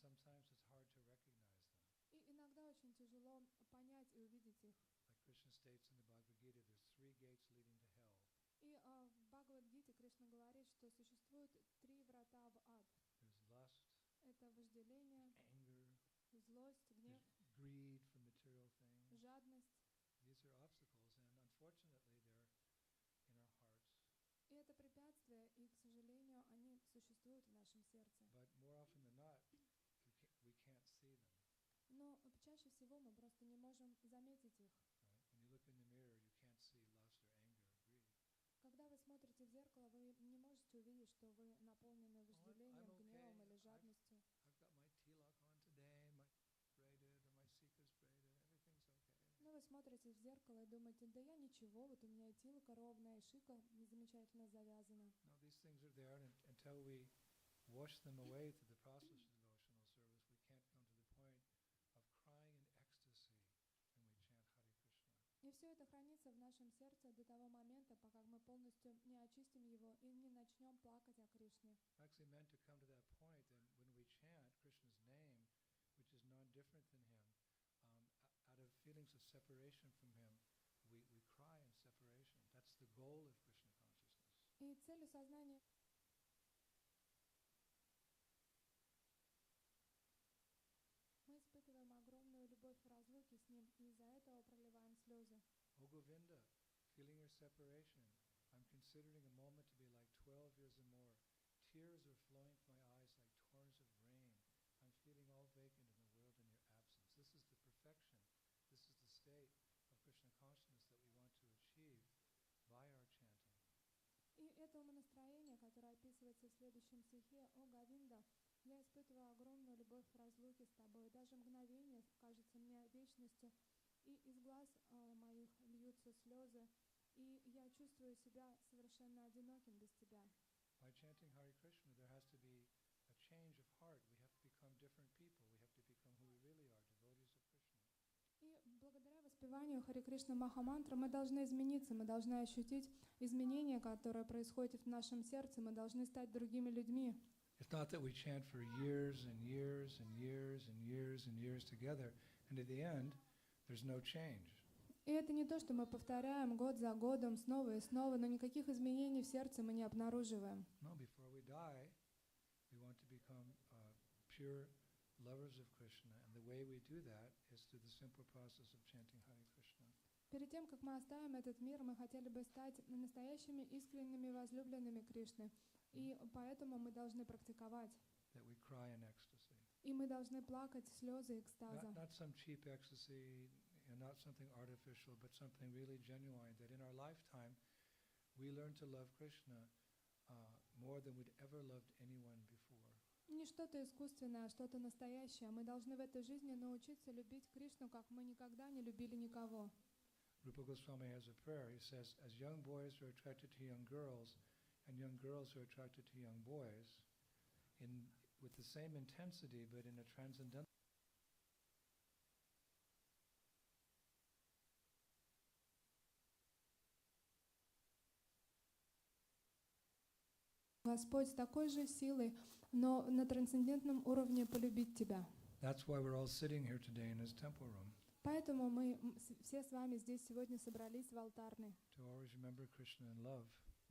sometimes it's hard to recognize them. И иногда очень тяжело понять и увидеть их. Like Krishna states in the Bhagavad Gita, there's 3 gates leading to hell. И в Бхагавад-гите Кришна говорит, что существует 3 врата в ад. There's lust, Это вожделение, anger, злость, гнев, there's greed for material things. жадность. These are obstacles, and unfortunately, they're in our hearts. И это препятствия, и, к сожалению, они существуют в нашем сердце. But more often than not, we can't see them. Но чаще всего мы просто не можем заметить их. Right? When you look in the mirror, you can't see lust or anger or greed. Когда вы смотрите в зеркало, вы не можете увидеть, что вы наполнены вожделением, гневом или жадностью. Но вы смотрите в зеркало и думаете, да я ничего, вот у меня и тилка ровная, и шика замечательно завязана. No, these things are there, and until we wash them away through the process of devotional service, we can't come to the point of crying in ecstasy when we chant Hare Krishna. И все это хранится в нашем сердце до того момента, пока мы полностью не очистим его и не начнем плакать о Кришне. Actually meant to come to that point that when we chant Krishna's name, which is non-different than him, out of feelings of separation from him, we cry in separation. That's the goal of Krishna consciousness. И целью сознания мы испытываем огромную любовь в разлуке с ним, и из-за этого проливаем слезы. O Govinda, feeling your separation, I'm considering a moment to be like 12 years or more. Tears are flowing from my eyes like torrents of rain. I'm feeling all vacant in the world in your absence. This is the perfection. This is the state of Krishna consciousness that we want to achieve by our chanting. И это умонастроение, которое описывается в следующем стихе: «О Говинда, я испытываю огромную любовь в разлуке с тобой. Даже мгновение кажется мне вечностью, и из глаз моих льются слезы, и я чувствую себя совершенно одиноким без тебя». By chanting Hare Krishna, there has to be a change of heart. We have to become different people. We have to become who we really are, devotees of Krishna. И благодаря воспеванию Харе Кришна Махамантры мы должны измениться, мы должны ощутить изменения, которые происходят в нашем сердце, мы должны стать другими людьми. It's not that we chant for years and years and years and years and years together, and at the end, there's no change. И это не то, что мы повторяем год за годом снова и снова, но никаких изменений в сердце мы не обнаруживаем. No, before we die, we want to become pure lovers of Krishna, and the way we do that is through the simple process of chanting Hare Krishna. Перед тем, как мы оставим этот мир, мы хотели бы стать настоящими искренними возлюбленными Кришны, и поэтому мы должны практиковать. That we cry in ecstasy. И мы должны плакать слезы экстаза. Not some cheap ecstasy, not something artificial, but something really genuine. That in our lifetime, we learn to love Krishna more than we'd ever loved anyone before. Не что-то искусственное, а что-то настоящее. Мы должны в этой жизни научиться любить Кришну, как мы никогда не любили никого. Rupa Goswami has a prayer. He says, as young boys are attracted to young girls, and young girls are attracted to young boys, with the same intensity, but in a transcendental. Господь с такой же силой, но на трансцендентном уровне полюбить Тебя. That's why we're all sitting here today in his temple room. Поэтому мы все с вами здесь сегодня собрались в алтарной. To always remember Krishna in love.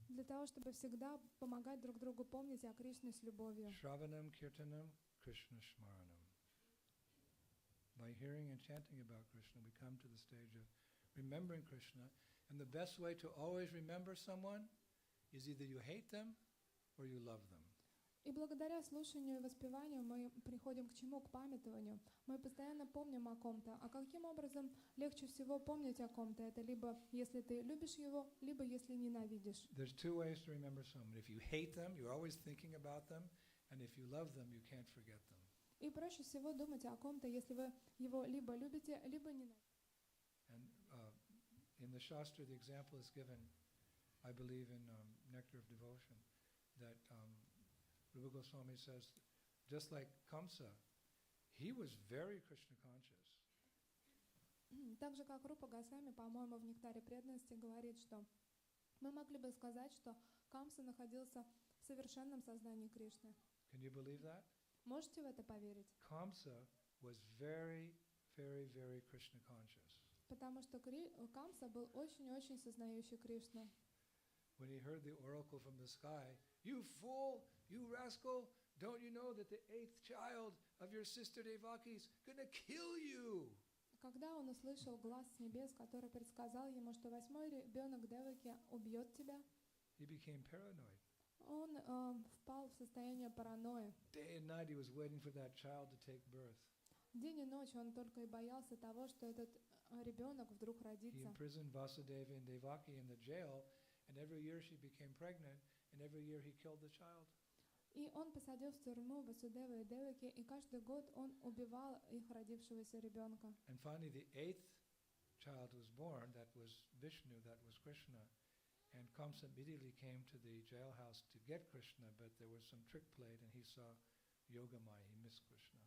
Для того, чтобы всегда помогать друг другу помнить о Кришне с любовью. Shravanam Kirtanam Krishna Shmaranam. By hearing and chanting about Krishna, we come to the stage of remembering Krishna. And the best way to always remember someone is either you hate them or you love them. И благодаря слушанию и воспеванию мы приходим к чему? К памятованию. Мы постоянно помним о ком-то. А каким образом легче всего помнить о ком-то? Это либо если ты любишь его, либо если ненавидишь. There's two ways to remember someone. If you hate them, you're always thinking about them, and if you love them, you can't forget them. И проще всего думать о ком-то, если вы его либо любите, либо ненавидите. And in the Shastra, the example is given, I believe, in Nectar of Devotion, that Rupa Goswami says, just like Kamsa, he was very Krishna conscious. Так же, как Рупа Госвами, по-моему, в «Нектаре преданности» говорит, что мы могли бы сказать, что Камса находился в совершенном сознании Кришны. Can you believe that? Можете в это поверить? Kamsa was very, very, very Krishna conscious. Потому что Камса был очень-очень сознающий Кришну. When he heard the oracle from the sky, "You fool, you rascal, don't you know that the 8th child of your sister Devaki is gonna kill you?" Когда он услышал глаз с небес, который предсказал ему, что 8-й ребенок Деваки убьет тебя, He became paranoid. он впал в состояние паранойи. Day and night he was waiting for that child to take birth. День и ночь он только и боялся того, что этот ребенок вдруг He родится. imprisoned Vasudeva and Devaki in the jail, and every year she became pregnant, and every year he killed the child. И он посадил в тюрьму Васудеву и Деваки, и каждый год он убивал их родившегося ребенка. And finally the 8th child was born, that was Vishnu, that was Krishna. And Kamsa immediately came to the jailhouse to get Krishna, but there was some trick played, and he saw Yogamaya, he missed Krishna.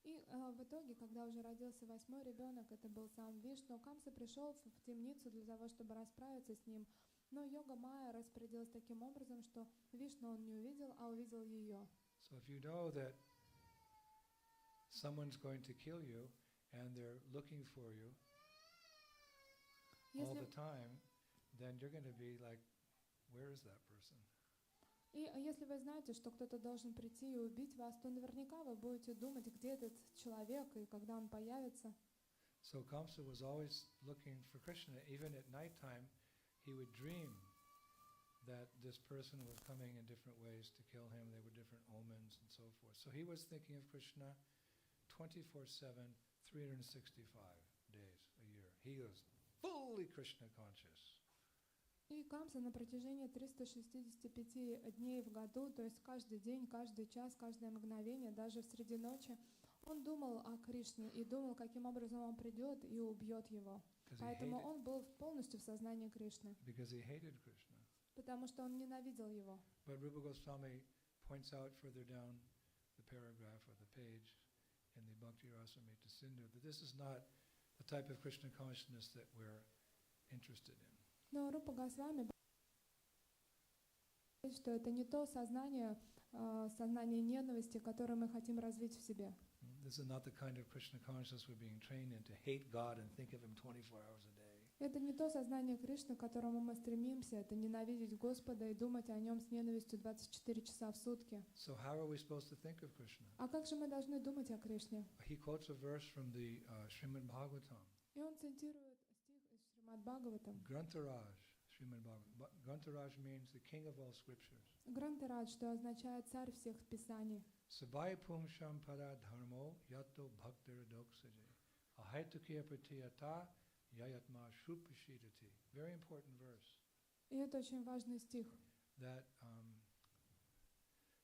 И в итоге, когда уже родился 8-й ребенок, это был сам Вишну, Камса пришел в темницу для того, чтобы расправиться с ним. Но Йога Майя распорядилась таким образом, что Вишну он не увидел, а увидел ее. So if you know that someone's going to kill you and they're looking for you all the time, then you're going to be like, where is that person? И если вы знаете, что кто-то должен прийти и убить вас, то наверняка вы будете думать, где этот человек и когда он появится. So Kamsa was always looking for Krishna. Even at nighttime, he would dream that this person was coming in different ways to kill him. There were different omens and so forth. So he was thinking of Krishna 24/7, 365 days a year. He was fully Krishna conscious. И Камса на протяжении 365 дней в году, то есть каждый день, каждый час, каждое мгновение, даже среди ночи, он думал о Кришне и думал, каким образом он придет и убьет его. Поэтому он был полностью в сознании Кришны. Потому что он ненавидел его. But Rupa Goswami points out further down the paragraph or the page in the Bhakti Rasamrita Sindhu that this is not the type of Krishna consciousness that we're interested in. Но Рупа Госвами говорит, что это не то сознание ненависти, которое мы хотим развить в себе. This is not the kind of Krishna consciousness we're being trained in, to hate God and think of Him 24 hours a day. Это не то сознание Кришны, к которому мы стремимся, это ненавидеть Господа и думать о Нем с ненавистью 24 часа в сутки. So how are we supposed to think of Krishna? А как же мы должны думать о Кришне? He quotes a verse from the Srimad Bhagavatam. И он цитирует стих из Шримад Бхагаватам. Grantaraj, Srimad Bhagavatam. Grantaraj means the king of all scriptures. Грантарадж, что означает царь всех писаний. Sabaya pumsham para dharmo yato bhaktir doksaje. Ahaitukya pratiyata yayatma shupashidati. Very important verse. И это очень важный стих. That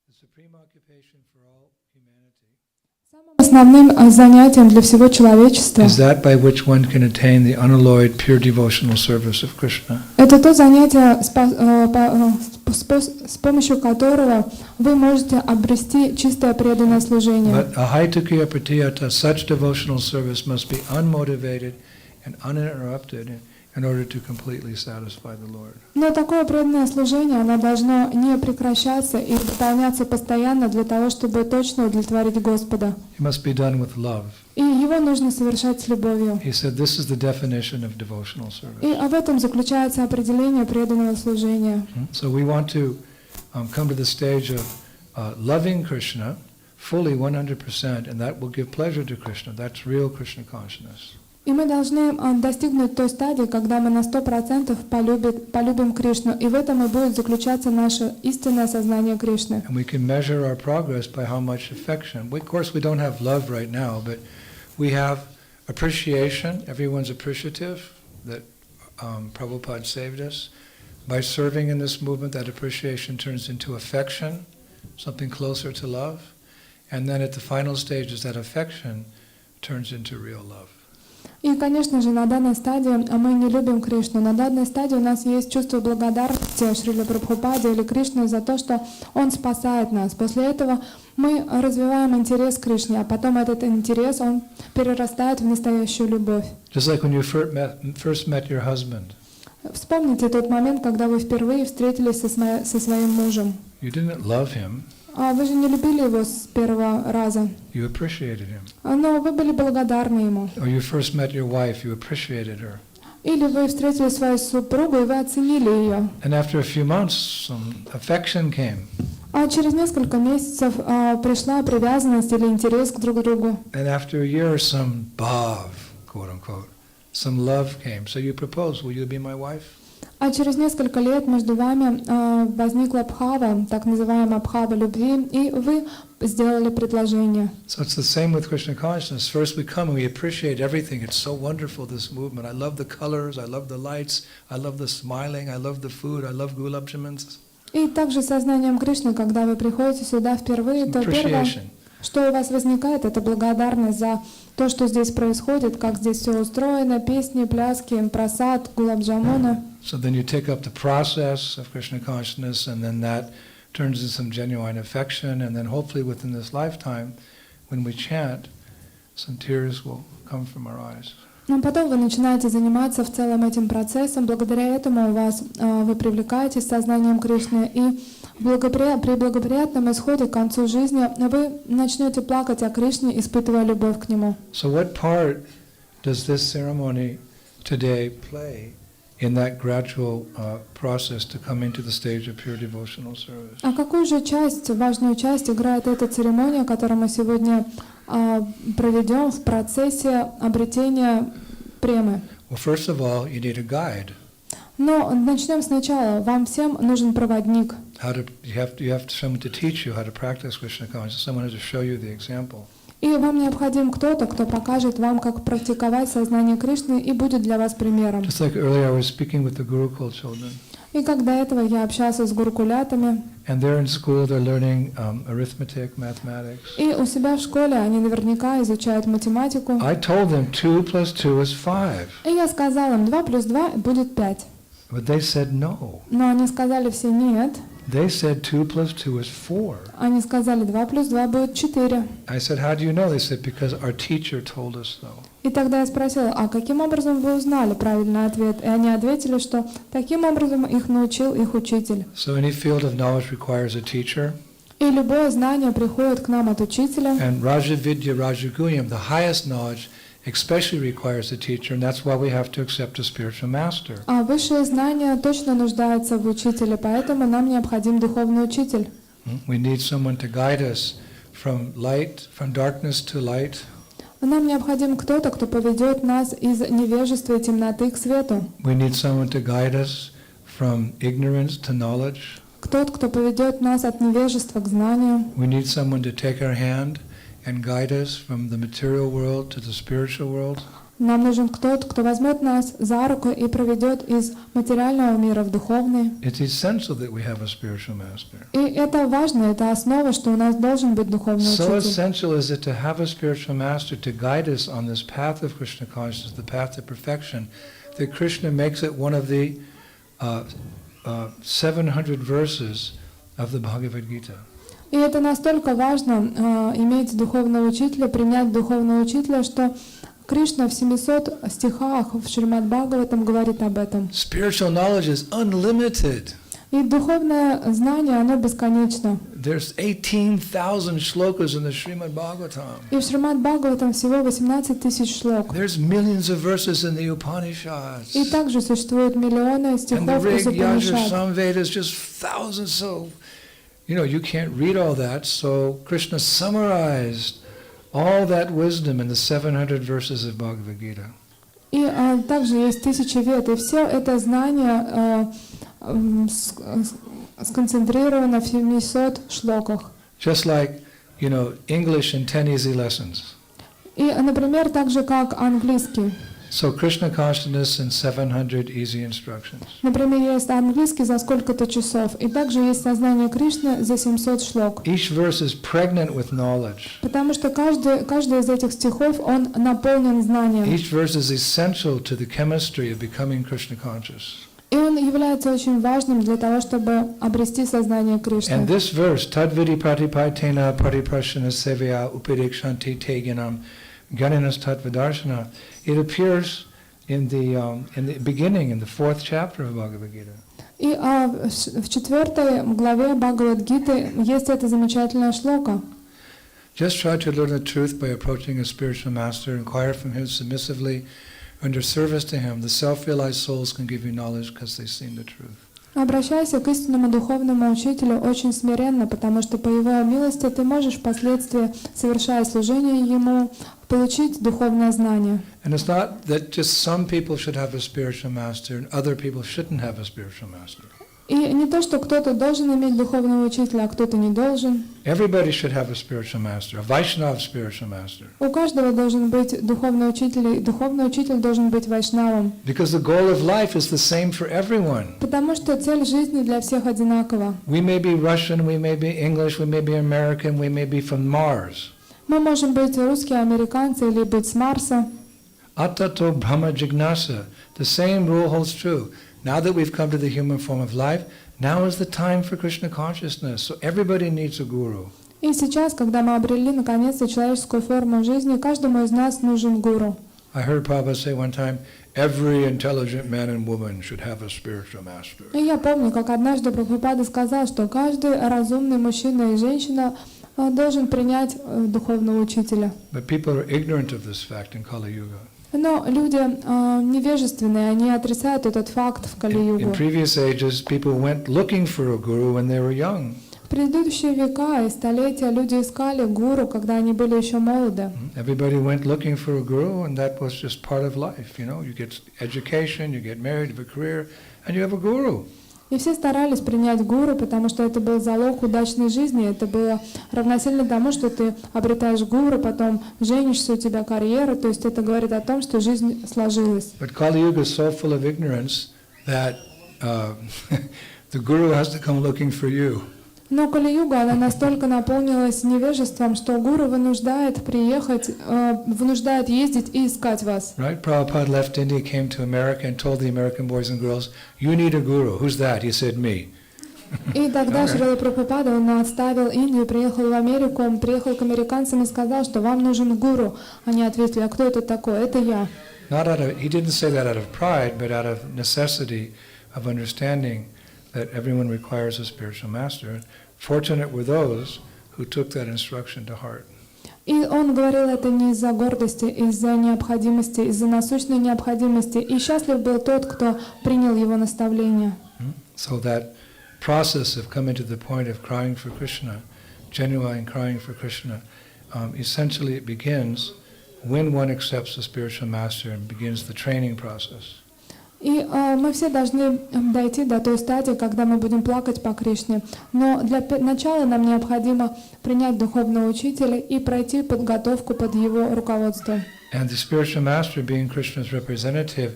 the supreme occupation for all humanity Самым основным занятием для всего человечества is that by which one can attain the unalloyed pure devotional service of Krishna. Это то занятие, с помощью которого вы можете обрести чистое преданное служение. But ahaitukya pratiyata, such devotional service must be unmotivated and uninterrupted in order to completely satisfy the Lord. Но такое преданное служение, оно должно не прекращаться и выполняться постоянно для того, чтобы точно удовлетворить Господа. It must be done with love. И его нужно совершать с любовью. He said this is the definition of devotional service. И в этом заключается определение преданного служения. So we want to come to the stage of loving Krishna fully 100%, and that will give pleasure to Krishna. That's real Krishna consciousness. И мы должны достигнуть той стадии, когда мы на 100% полюбим Кришну, и в этом и будет заключаться наше истинное сознание Кришны. And we can measure our progress by how much affection. Of course, we don't have love right now, but we have appreciation. Everyone's appreciative that Prabhupada saved us. By serving in this movement, that appreciation turns into affection, something closer to love. And then at the final stages, that affection turns into real love. И, конечно же, на данной стадии мы не любим Кришну. На данной стадии у нас есть чувство благодарности Шриле Прабхупаде или Кришне за то, что Он спасает нас. После этого мы развиваем интерес к Кришне, а потом этот интерес, он перерастает в настоящую любовь. Just like when you first met your husband. Вспомните тот момент, когда вы впервые встретились со своим мужем. You didn't love him. А вы же не любили его с первого раза. You appreciated him. Но вы были благодарны ему. Or you first met your wife, you appreciated her. Или вы встретили свою супругу, и вы оценили ее. And after a few months, some affection came. А через несколько месяцев пришла привязанность или интерес к друг другу. And after a year, some bhav, quote unquote, some love came. So you proposed, will you be my wife? А через несколько лет между вами возникла бхава, так называемая бхава любви, и вы сделали предложение. So it's the same with Krishna consciousness. First we come and we appreciate everything. It's so wonderful, this movement. I love the colors, I love the lights, I love the smiling, I love the food, I love gulab jamans. И также сознанием Кришны, когда вы приходите сюда впервые, то первое, что у вас возникает, это благодарность за то, что здесь происходит, как здесь все устроено, песни, пляски, прасад, гулаб-джамуна. So then you take up the process of Krishna consciousness, and then that turns into some genuine affection, and then hopefully within this lifetime, when we chant, some tears will come from our eyes. Но потом вы начинаете заниматься в целом этим процессом, благодаря этому вы привлекаетесь сознанием Кришны, и при благоприятном исходе к концу жизни вы начнете плакать о Кришне, испытывая любовь к Нему. So what part does this ceremony today play in that gradual process to come into the stage of pure devotional service? А какую же часть, важную часть играет эта церемония, которую мы сегодня проведем в процессе обретения премы? Well, first of all, you need a guide. Но начнем сначала. Вам всем нужен проводник. You have someone to teach you how to practice Krishna consciousness. Someone has to show you the example. И вам необходим кто-то, кто покажет вам, как практиковать сознание Кришны и будет для вас примером. Just like earlier, I was speaking with the Gurukul children. И как до этого я общался с гурукулятами. And they're in school, they're learning arithmetic, mathematics. И у себя в школе они наверняка изучают математику. I told them 2 plus 2 is 5. И я сказал им, 2 плюс 2 будет 5. But they said no. Но они сказали все нет. They said 2 plus 2 is 4. Они сказали, 2 плюс 2 будет 4. I said, how do you know? They said, because our teacher told us so. И тогда я спросила, а каким образом вы узнали правильный ответ? И они ответили, что таким образом их научил их учитель. So any field of knowledge requires a teacher. И любое знание приходит к нам от учителя. And Raja Vidya, Raja Guhyam, the highest knowledge, especially requires a teacher, and that's why we have to accept a spiritual master. А высшее знание точно нуждается в учителе, поэтому нам необходим духовный учитель. We need someone to guide us from darkness to light. Нам необходим кто-то, кто поведет нас из невежества и темноты к свету. We need someone to guide us from ignorance to knowledge. Кто-то, кто поведет нас от невежества к знанию. We need someone to take our hand and guide us from the material world to the spiritual world. Нам нужен кто-то, кто возьмет нас за руку и проведет из материального мира в духовный. It's essential that we have a spiritual master. И это важно, это основа, что у нас должен быть духовный So учитель. essential is it to have a spiritual master to guide us on this path of Krishna consciousness, the path of perfection, that Krishna makes it one of the 700 verses of the Bhagavad Gita. И это настолько важно, иметь духовного учителя, принять духовного учителя, что Кришна в 700 стихах в Шримад Бхагаватам говорит об этом. Spiritual knowledge is unlimited. И духовное знание, оно бесконечно. There's 18,000 shlokas in the Srimad Bhagavatam. И в Шримад Бхагаватам всего 18 тысяч шлок. There's millions of verses in the Upanishads. И также существуют миллионы And the стихов из Rig, Yajur, Упанишад. Samvedas, just thousands. So, you can't read all that. So Krishna summarized all that wisdom in the 700 verses of Bhagavad Gita. И также есть 1000 вет, и все это знание сконцентрировано в 700 шлоках. Just like, English in 10 easy lessons. И, например, так же как английский. So Krishna consciousness in 700 easy instructions. Например, есть английский за сколько-то часов, и также есть сознание Кришны за 700 шлок. Each verse is pregnant with knowledge. Потому что каждый из этих стихов, он наполнен знанием. Each verse is essential to the chemistry of becoming Krishna conscious. И он является очень важным для того, чтобы обрести сознание Кришны. And this verse, Tadvidi Pratipaitena Pariprashana Sevya Upirikshanti Teginam Ganinas Tattvadarshana, it appears in the beginning, in the 4th chapter of Bhagavad Gita. И в 4 главе Бхагавад-гиты есть эта замечательная шлока. Just try to learn the truth by approaching a spiritual master, inquire from him submissively, under service to him. The self-realized souls can give you knowledge because they've seen the truth. Обращайся к истинному духовному учителю очень смиренно, потому что по его милости ты можешь впоследствии, совершая служение ему, получить духовное знание. And it's not that just some people should have a spiritual master and other people shouldn't have a spiritual master. И не то, что кто-то должен иметь духовного учителя, а кто-то не должен. Everybody should have a spiritual master, a Vaishnava spiritual master. У каждого должен быть духовный учитель, и духовный учитель должен быть вайшнавом. Because the goal of life is the same for everyone. Потому что цель жизни для всех одинакова. We may be Russian, we may be English, we may be American, we may be from Mars. Мы можем быть русские, американцы или быть с Марса. Atato Brahma Jignasa. The same rule holds true. Now that we've come to the human form of life, now is the time for Krishna consciousness. So everybody needs a guru. И сейчас, когда мы обрели наконец-то человеческую форму жизни, каждому из нас нужен гуру. I heard Prabhupada say one time, every intelligent man and woman should have a spiritual master. И я помню, как однажды Прабхупада сказал, что каждый разумный мужчина и женщина должен принять духовного учителя. But people are ignorant of this fact in Kali Yuga. Но люди невежественные, они отрицают этот факт в Кали-югу. In previous ages, people went looking for a guru when they were young. В предыдущие века и столетия люди искали гуру, когда они были еще молоды. Everybody went looking for a guru, and that was just part of life. You know, you get education, you get married, you have a career, and you have a guru. И все старались принять гуру, потому что это был залог удачной жизни, это было равносильно тому, что ты обретаешь гуру, потом женишься, у тебя карьера, то есть это говорит о том, что жизнь сложилась. But Kali Yuga is so full of ignorance that the guru has to come looking for you. Но Кали-юга, она настолько наполнилась невежеством, что гуру вынуждает приехать, вынуждает ездить и искать вас. Right? Prabhupada left India, came to America, and told the American boys and girls, "You need a guru." Who's that? He said, "Me." И тогда Шрила Прабхупада, он оставил Индию, приехал в Америку, он приехал к американцам и сказал, что вам нужен гуру. Они ответили, а кто это такой? Это я. He didn't say that out of pride, but out of necessity of understanding that everyone requires a spiritual master. Fortunate were those who took that instruction to heart. И он говорил это не из-за гордости, из-за необходимости, из-за насущной необходимости. И счастлив был тот, кто принял его наставление. So that process of coming to the point of crying for Krishna, genuine crying for Krishna, essentially it begins when one accepts a spiritual master and begins the training process. И мы все должны дойти до той стадии, когда мы будем плакать по Кришне. Но для начала нам необходимо принять духовного учителя и пройти подготовку под его руководством. And the spiritual master, being Krishna's representative,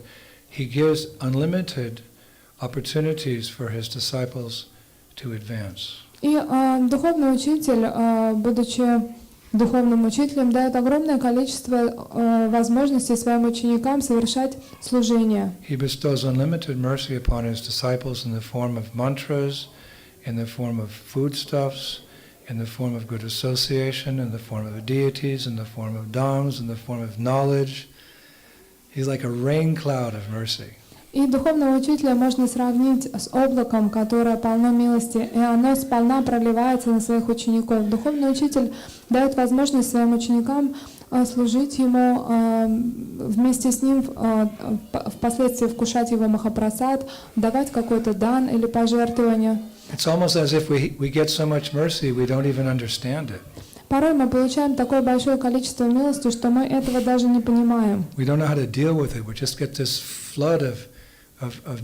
he gives unlimited opportunities for his disciples to advance. И духовный учитель, будучи духовным учителем, дает огромное количество возможностей своим ученикам совершать служение. He bestows unlimited mercy upon his disciples in the form of mantras, in the form of foodstuffs, in the form of good association, in the form of deities, in the form of dhams, in the form of knowledge. He's like a rain cloud of mercy. И духовного учителя можно сравнить с облаком, которое полно милости, и оно сполна проливается на своих учеников. Духовный учитель дает возможность своим ученикам служить ему, вместе с ним впоследствии вкушать его махапрасад, давать какой-то дан или пожертвование. It's almost as if we get so much mercy we don't even understand it. Порой мы получаем такое большое количество милости, что мы этого даже не понимаем. We don't know how to deal with it. We just get this flood of a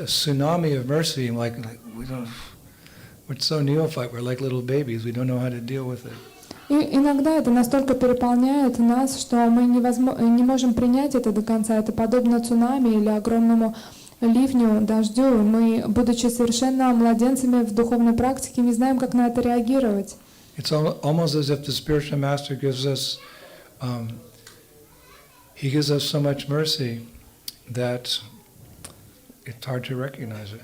tsunami of mercy, and we're so neophyte, we're like little babies, we don't know how to deal with it. И иногда это настолько переполняет нас, что мы не можем принять это до конца. Это подобно цунами или огромному ливню, дождю. Мы, будучи совершенно младенцами в духовной практике, не знаем, как на это реагировать. It's almost as if the spiritual master gives us, he gives us so much mercy that it's hard to recognize it.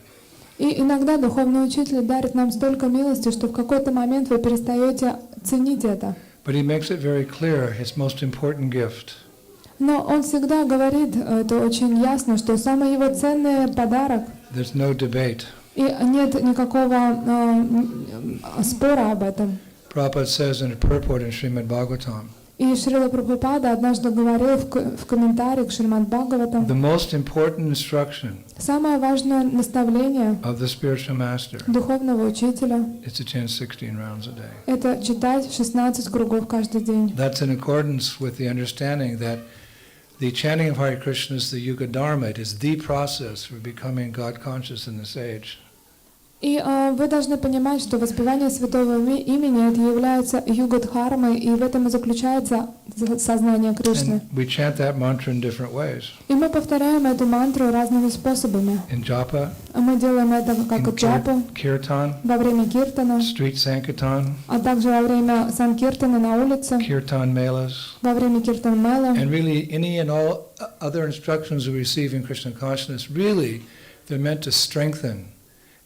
И иногда духовный учитель дарит нам столько милости, что в какой-то момент вы перестаете ценить это. But he makes it very clear his most important gift. Но он всегда говорит, это очень ясно, что самый его ценный подарок, There's no debate. и нет никакого спора об этом. Prabhupada says in a purport in Srimad Bhagavatam, И Шрила Прабхупада однажды говорил в комментарии к Шримад Бхагаватам, the most important instruction самое важное наставление of the spiritual master духовного учителя is to chant 16 rounds a day. — это читать 16 кругов каждый день. That's in accordance with the understanding that the chanting of Hare Krishna is the Yuga Dharma. It is the process for becoming God conscious in this age. И вы должны понимать, что воспевание святого имени — это является юга-дхармой, и в этом и заключается сознание Кришны. And we chant that mantra in different ways. И мы повторяем эту мантру разными способами. In japa, Мы делаем это как in джапу, kirtan, во время киртана, street sankirtan, а также во время санкиртана на улице, kirtan melas, во время киртан-мела. and really any and all other instructions we receive in Krishna consciousness, really, they're meant to strengthen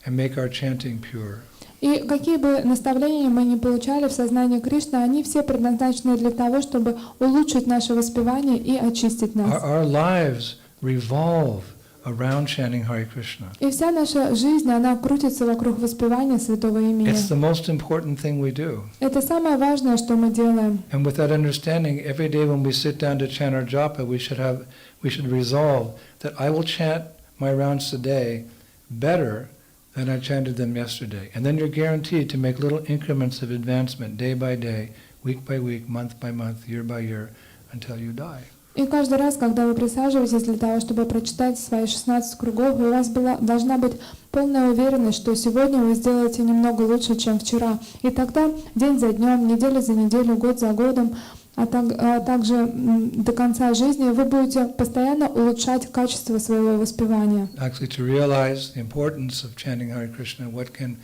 and make our chanting pure. И какие бы наставления мы ни получали в сознании Кришны, они все предназначены для того, чтобы улучшить наше воспевание и очистить нас. Our lives revolve around chanting Hare Krishna. И вся наша жизнь, она крутится вокруг воспевания святого имени. It's the most important thing we do. Это самое важное, что мы делаем. And with that understanding, every day when we sit down to chant our japa, we should resolve that I will chant my rounds today better than I chanted them yesterday. And then you're guaranteed to make little increments of advancement day by day, week by week, month by month, year by year, until you die. И каждый раз, когда вы присаживаетесь для того, чтобы прочитать свои 16 кругов, у вас должна быть полная уверенность, что сегодня вы сделаете немного лучше, чем вчера. И тогда день за днем, неделя за неделю, год за годом, а также до конца жизни вы будете постоянно улучшать качество своего воспевания. Actually, to realize the importance of chanting Hare Krishna, what can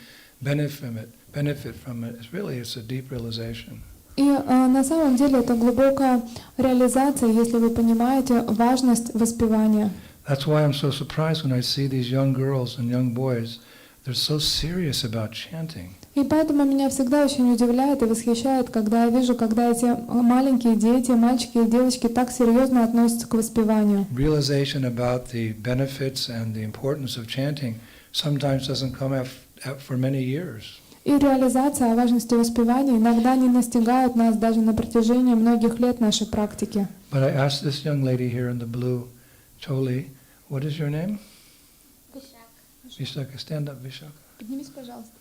benefit from it, is really it's a deep realization. И на самом деле это глубокая реализация, если вы понимаете важность воспевания. That's why I'm so surprised when I see these young girls and young boys, they're so serious about chanting. И поэтому меня всегда очень удивляет и восхищает, когда я вижу, когда эти маленькие дети, мальчики и девочки так серьезно относятся к воспеванию. Realization about the benefits and the importance of chanting sometimes doesn't come for many years. И реализация о важности воспевания иногда не настигает нас даже на протяжении многих лет нашей практики. But I asked this young lady here in the blue choli, what is your name? Vishaka. Stand up, Vishaka. Поднимись, пожалуйста.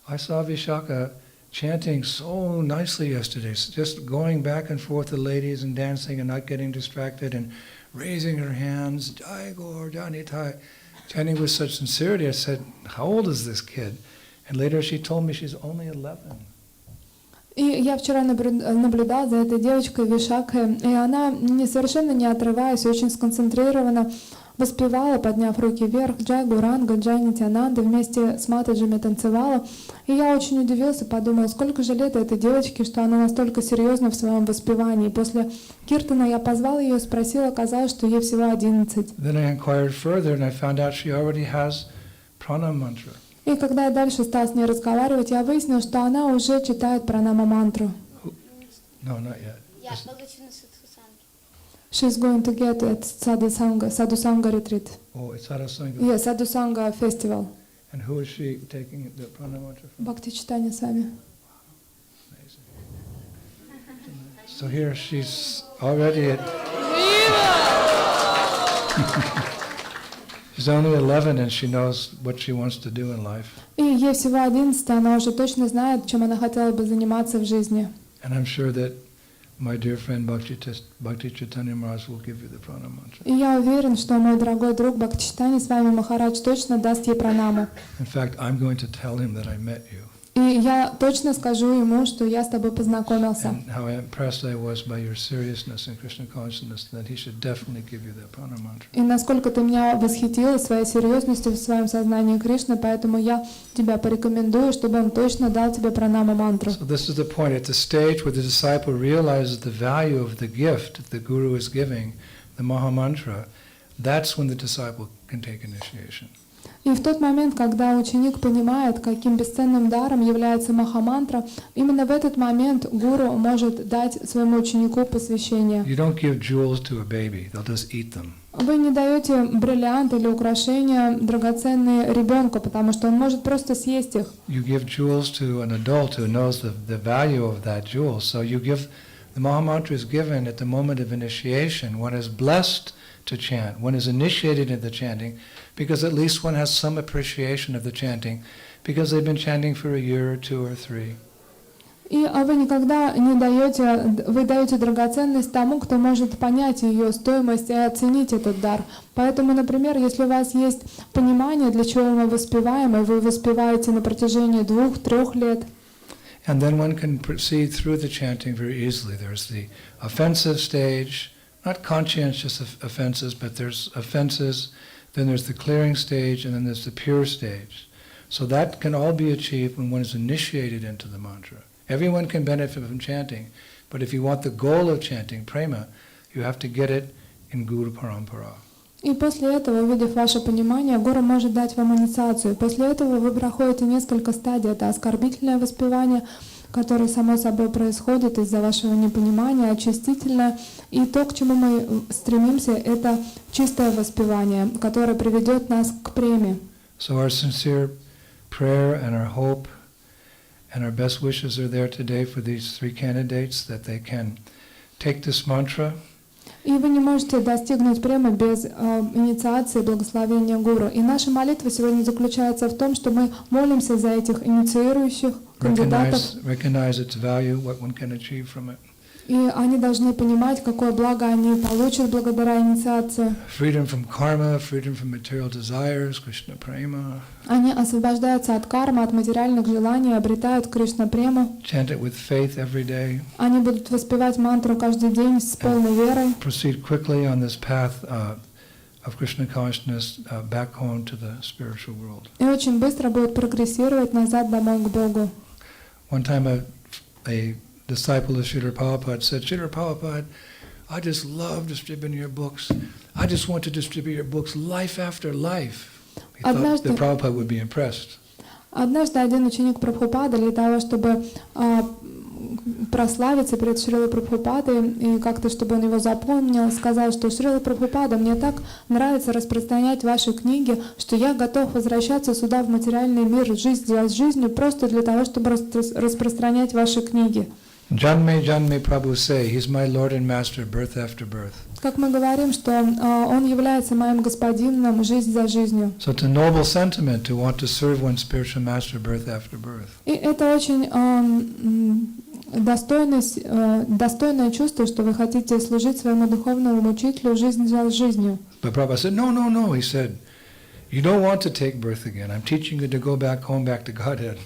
I saw Vishaka chanting so nicely yesterday, just going back and forth the ladies and dancing and not getting distracted and raising her hands, Jai Gaur, Janitai, chanting with such sincerity. I said, how old is this kid? And later she told me she's only 11. И я вчера наблюдала за этой девочкой Вишакой, и она совершенно не отрываясь, очень сконцентрированно воспевала, подняв руки вверх, Джай Гуранга, Джай Нитянанда, вместе с Матаджами танцевала. И я очень удивился, подумал, сколько же лет этой девочке, что она настолько серьезна в своем воспевании. После киртана я позвал ее, спросил, оказалось, что ей всего 11. Then I inquired further and I found out she already has prana mantra. И когда я дальше стал с ней разговаривать, я выяснил, что она уже читает пранама-мантру. No, not yet. She's going to get at Sadhusanga retreat. Oh, it's Sarasanga. Yeah, Sadhusanga festival. And who is she taking the prana mantra from? Bhakti Chaitanya Swami. Amazing. So here she's already at... She's only 11 and she knows what she wants to do in life. И ей всего 11, она уже точно знает, чем она хотела бы заниматься в жизни. And I'm sure that my dear friend Bhakti Chaitanya Maharaj will give you the prana mantra. И я уверен, что мой дорогой друг Бхакти Чайтанья Свами Махарадж точно даст ей пранаму. In fact, I'm going to tell him that I met you. И я точно скажу ему, что я с тобой познакомился. And how impressed I was by your seriousness in Krishna consciousness, that he should definitely give you that prana mantra. И насколько ты меня восхитила своей серьезностью в своем сознании Кришны, поэтому я тебя порекомендую, чтобы он точно дал тебе пранама мантру. So this is the point. At the stage where the disciple realizes the value of the gift that the Guru is giving, the Maha Mantra, that's when the disciple can take initiation. И в тот момент, когда ученик понимает, каким бесценным даром является махамантра, именно в этот момент гуру может дать своему ученику посвящение. You don't give jewels to a baby, they'll just eat them. Вы не даете бриллианты или украшения драгоценные ребенку, потому что он может просто съесть их. You give jewels to an adult who knows the value of that jewel. So you give, the Mahamantra is given at the moment of initiation. One is blessed to chant. One is initiated into chanting because at least one has some appreciation of the chanting because they've been chanting for a year or two or three. И вы никогда не даете, вы даете драгоценность тому, кто может понять ее стоимость и оценить этот дар. Поэтому, например, если у вас есть понимание, для чего мы воспеваем, и вы воспеваете на протяжении 2-3 лет. And then one can proceed through the chanting very easily. There's the offensive stage, not conscientious offenses, but there's offenses, then there's the clearing stage, and then there's the pure stage. So that can all be achieved when one is initiated into the mantra. Everyone can benefit from chanting, but if you want the goal of chanting, prema, you have to get it in Guru Parampara. И после этого, увидев ваше понимание, гуру может дать вам инициацию. После этого вы проходите несколько стадий. Это оскорбительное воспевание, которое само собой происходит из-за вашего непонимания, очистительное. И то, к чему мы стремимся, это чистое воспевание, которое приведет нас к преме. So our sincere prayer and our hope and our best wishes are there today for these 3 candidates, that they can take this mantra. И вы не можете достигнуть премы без инициации благословения гуру. И наша молитва сегодня заключается в том, что мы молимся за этих инициирующих кандидатов. Recognize its value, what one can achieve from it. И они должны понимать, какое благо они получат благодаря инициации. Freedom from karma, freedom from material desires, Krishna prema. Они освобождаются от кармы, от материальных желаний, обретают Кришна прему. Chant it with faith every day. Они будут воспевать мантру каждый день с полной верой. Proceed quickly on this path of Krishna consciousness back home to the spiritual world. И очень быстро будут прогрессировать назад домой к Богу. One time a disciple of Srila Prabhupada said, Srila Prabhupada, I just love distributing your books. I just want to distribute your books life after life. He thought that Prabhupada would be impressed. Однажды один ученик Прабхупады для того, чтобы прославиться перед Шрилой Прабхупадой и как-то, чтобы он его запомнил, сказал, что Шрила Прабхупада, мне так нравится распространять ваши книги, что я готов возвращаться сюда в материальный мир, жизнь за жизнью, просто для того, чтобы распространять ваши книги. Janme Janme Prabhu say, he's my Lord and Master, birth after birth. Как мы говорим, что он является моим господином жизнь за жизнью. So it's a noble sentiment to want to serve one's spiritual master birth after birth. И это очень достойное чувство, что вы хотите служить своему духовному учителю жизнь за жизнью. But Prabhupada said, no, no, no. He said, you don't want to take birth again. I'm teaching you to go back home, back to Godhead.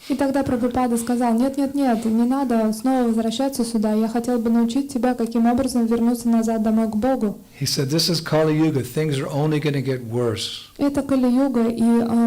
И тогда Прабхупада сказал, нет, не надо снова возвращаться сюда. Я хотел бы научить тебя, каким образом вернуться назад домой к Богу. He said, this is Kali Yuga. Things are only going to get worse. Это Кали-юга, и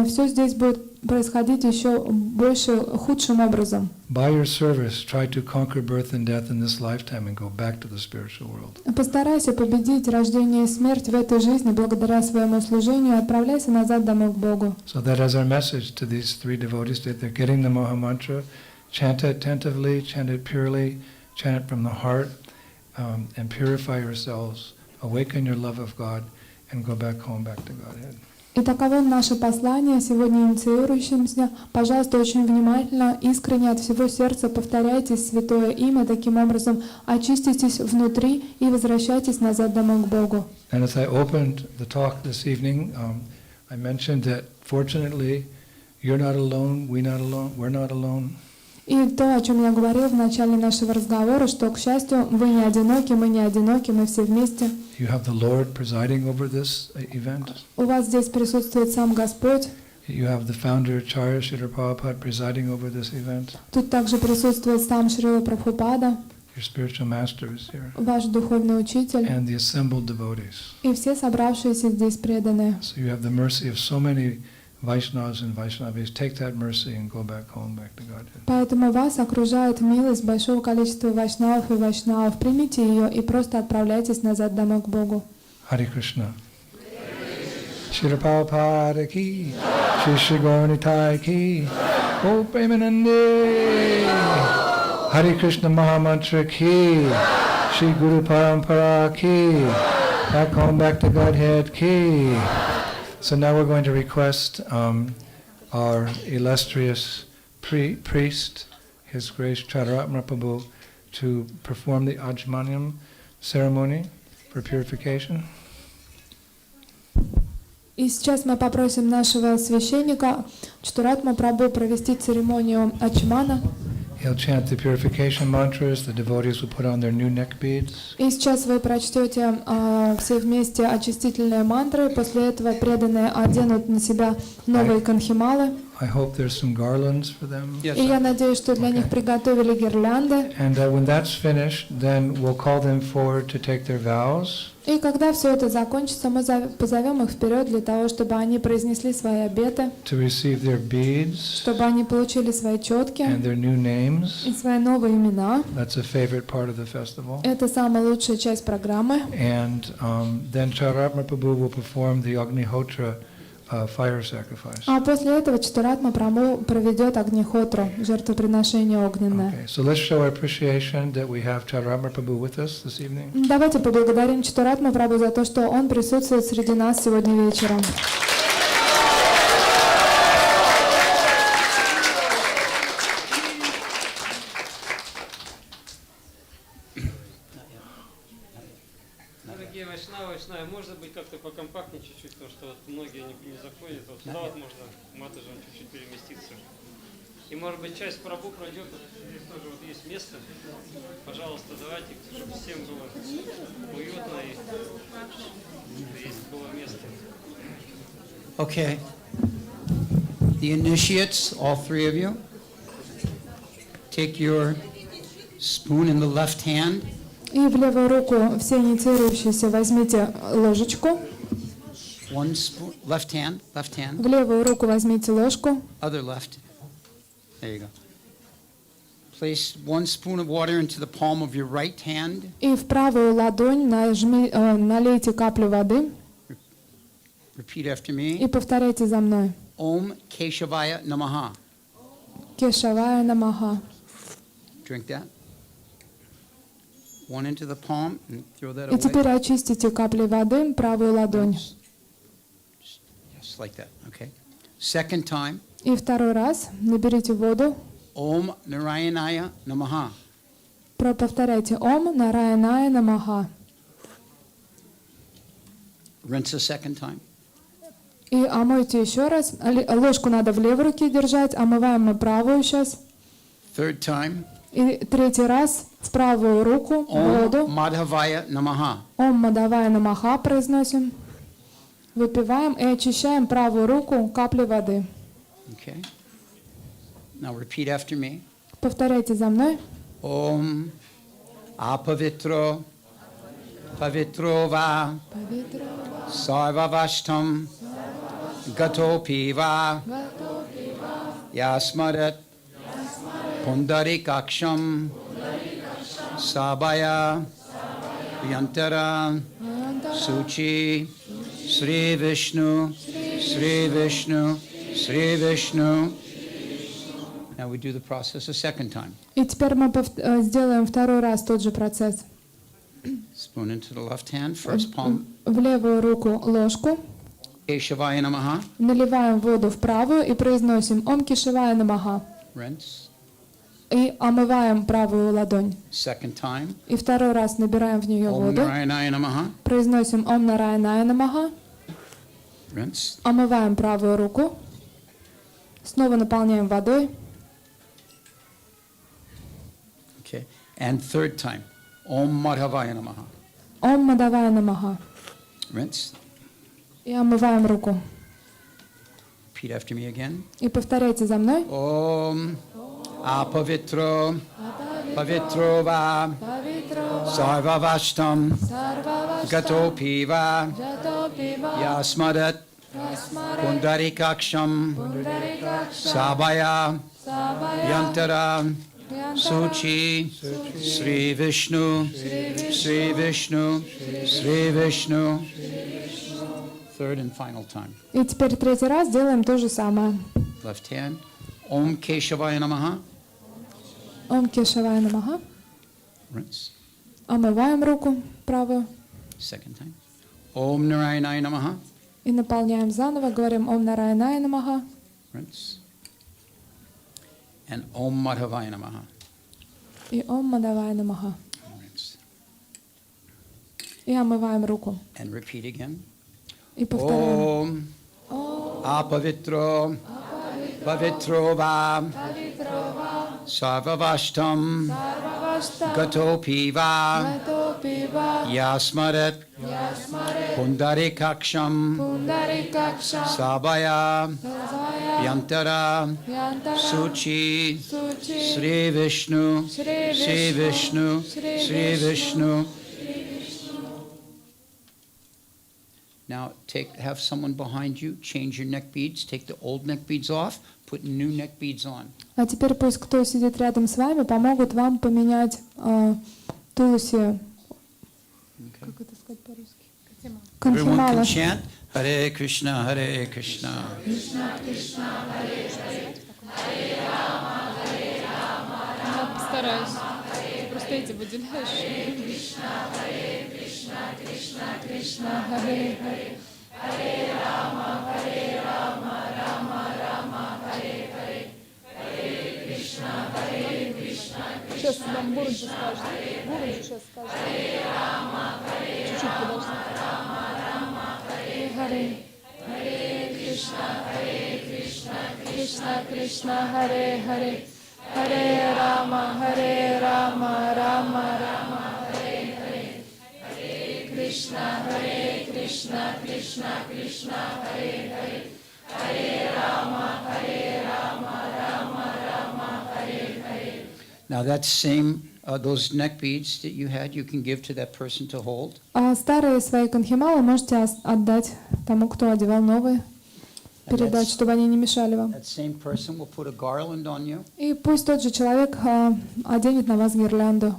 все здесь будет происходить еще больше, худшим образом. By your service, try to conquer birth and death in this lifetime and go back to the spiritual world. Постарайся победить рождение и смерть в этой жизни благодаря своему служению, и отправляйся назад домой к Богу. So that is our message to these 3 devotees, that they're getting the Maha Mantra. Chant it attentively, chant it purely, chant it from the heart, and purify yourselves, awaken your love of God, and go back home, back to Godhead. И таково наше послание сегодня инициирующимся. Пожалуйста, очень внимательно, искренне от всего сердца повторяйте святое имя, таким образом очиститесь внутри и возвращайтесь назад домой к Богу. And as I opened the talk this evening, I mentioned that fortunately you're not alone, we're not alone. И то, о чем я говорил в начале нашего разговора, что, к счастью, вы не одиноки, мы не одиноки, мы все вместе. You have the Lord presiding over this event. У вас здесь присутствует сам Господь. You have the founder Acharya Srila Prabhupada presiding over this event. Тут также присутствует сам Шрила Прабхупада, Your spiritual master is here. ваш духовный учитель, And the assembled devotees. и все собравшиеся здесь преданные. So you have the mercy of so many Vaishnavas and Vaishnavis. Take that mercy and go back home, back to Godhead. Поэтому вас окружает милость большого количества вайшнавов и вайшнавов. Примите ее и просто отправляйтесь назад домой к Богу. Hare Krishna. Shri Prabhupada ki, Shri Shri Gauranitai ki, O Premanande, Hare Krishna Mahamantra ki, Shri Guru Parampara ki, back home, back to Godhead ki. So now we're going to request our illustrious priest, His Grace Chadaratma Prabhu, to perform the Ajmaniam ceremony for purification. И сейчас мы попросим нашего священника Чатуратма Прабху провести церемонию Ачмана. He'll chant the purification mantras. The devotees will put on their new neck beads. И сейчас вы прочтете все вместе очистительные мантры. После этого преданные оденут на себя новые канхималы. I hope there's some garlands for them. И я надеюсь, что для них приготовили гирлянды. And when that's finished, then we'll call them forward to take their vows. И когда все это закончится, мы позовем их вперед для того, чтобы они произнесли свои обеты, to receive their beads, чтобы они получили свои четки and their new names. и свои новые имена. That's a favorite part of the festival. Это самая лучшая часть программы. And then Chadaratma Prabhu will perform the Agnihotra fire sacrifice. А после этого Чатуратма Прабху проведет Агнихотру, жертвоприношение огненное. Okay, so let's show our appreciation that we have Chadaratma Prabhu with us this evening. Давайте поблагодарим Чатуратма Прабху за то, что он присутствует среди нас сегодня вечером. Вайшнавы, может быть, как-то покомпактнее чуть-чуть, потому что вот многие не заходят. Вот сюда вот можно матаджем чуть-чуть переместиться. И может быть часть прабху пройдет, здесь тоже вот есть место. Пожалуйста, давайте, чтобы всем было уютно и есть было место. Okay. The initiates, all three of you, take your spoon in the left hand. И в левую руку все инициирующиеся возьмите ложечку. One spoon, left hand. В левую руку возьмите ложку. Other left. There you go. Place 1 spoon of water into the palm of your right hand. И в правую ладонь налейте каплю воды. Repeat after me. И повторяйте за мной. Om Keshavaya Namaha. Кешавая Намаха. Drink that. One into the palm and throw that И теперь away. очистите каплей воды правую ладонь. Just like that, okay. Second time. И второй раз наберите воду. Om Narayanaya Namaha. Повторяйте Ом Нараяная Намаха. Rinse a second time. И омойте еще раз. Ложку надо в левой руке держать. Омываем мы правую сейчас. Third time. И третий раз в правую руку Om воду. Madhavaya Namaha. Ом Мадавая Намаха произносим. Выпиваем и очищаем правую руку каплей воды. Okay. Now repeat after me. Повторяйте за мной. Om Apavitro Pavitrova Sarvavashtam Gato Piva Yasmarat Pundarikaksham Sabaya Yantara Suchi Sri Vishnu Sri Vishnu Sri Vishnu. Now we do the process a second time. И теперь мы сделаем второй раз тот же процесс. Spoon into the left hand, first palm. В левую руку ложку. Keshavaya Namaha. Наливаем воду в правую и произносим Ом Кешавая Намаха. Rinse. И омываем правую ладонь. Second time. И второй раз набираем в нее Om воду. Narayanaya Namaha. Произносим Ом Нараяная Намаха. Rinse. Омываем правую руку. Снова наполняем водой. Okay. And third time. Om Madhavaya Namaha. Ом Мадавая Намаха. Rinse. И омываем руку. Repeat after me again. И повторяйте за мной. Om Apavitro Pavitrova Sarvavashtam Gato Piva Yasmadat Pundarikaksham Sabaya Yantara Suchi Sri Vishnu Sri Vishnu Sri Vishnu. third and final time. И теперь третий раз делаем то же самое. Left hand. Om Keshavaya Namaha. Ом Кешавая Намаха. Rinse. Омываем руку правую Second time. Om Narayanaya Namaha. и наполняем заново. Говорим Ом Нараяная Намаха Rinse. And Om Madhavaya Namaha. и Ом Мадавая Намаха. Rinse. И омываем руку. And repeat again. И повторяем. Om Apavitro Pavitro Va Sarvavashtam Gatopi Va Yasmaret Pundarikaksham Sabaya Yantara Suchi Sri Vishnu Sri Vishnu Sri Vishnu. Now have someone behind you change your neck beads, take the old neck beads off, put new neck beads on. А теперь пусть кто сидит рядом с вами помогут вам поменять тулуси. Как это сказать по-русски? Everyone can Канхимала. chant Hare Krishna, Hare Krishna. Постараюсь. Просто эти выделяешь. Кришна, Харе Харе. Сейчас вам Гуруджи скажет. Гуруджи сейчас скажет. Чуть-чуть подожди. Харе Кришна, Кришна, Харе Харе. Харе Рама, Рама, Рама, Харе Харе. Кришна, Кришна, Кришна, Харе Харе. Харе Рама, Рама, Харе Харе. Now that same, those neck beads that you had, you can give to that person to hold. А старые свои канхималы можете отдать тому, кто одевал новые, передать, чтобы они не мешали вам. That same person will put a garland on you. И пусть тот же человек оденет на вас гирлянду.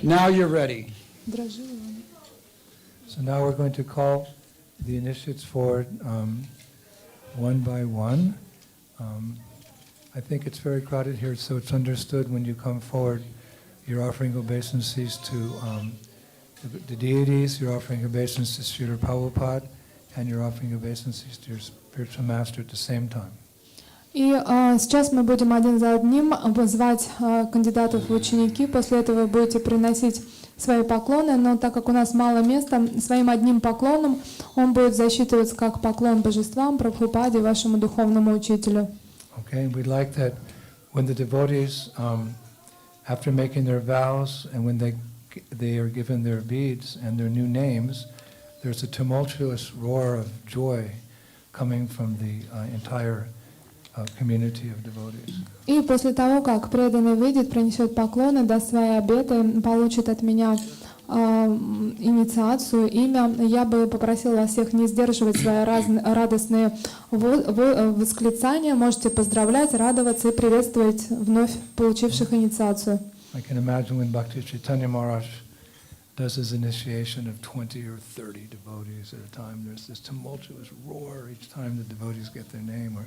Now you're ready. So now we're going to call the initiates forward one by one. I think it's very crowded here, so it's understood when you come forward, you're offering obeisances to the deities, you're offering obeisances to Srila Prabhupada, and you're offering obeisances to your spiritual master at the same time. И сейчас мы будем один за одним звать кандидатов в ученики. После этого вы будете приносить свои поклоны, но так как у нас мало места, своим одним поклоном он будет засчитываться как поклон божествам, Прабхупаде, вашему духовному учителю. Okay, we'd like that when the devotees, after making their vows and when they are given their beads and their new names, there's a tumultuous roar of joy coming from the entire community of devotees. И после того, как преданный выйдет, принесет поклоны, даст свои обеты, получит от меня инициацию, имя, я бы попросила вас всех не сдерживать свои радостные восклицания. Можете поздравлять, радоваться и приветствовать вновь получивших инициацию. I can imagine when Bhakti Chaitanya Maharaj does his initiation of 20 or 30 devotees at a time, there's this tumultuous roar each time the devotees get their name, or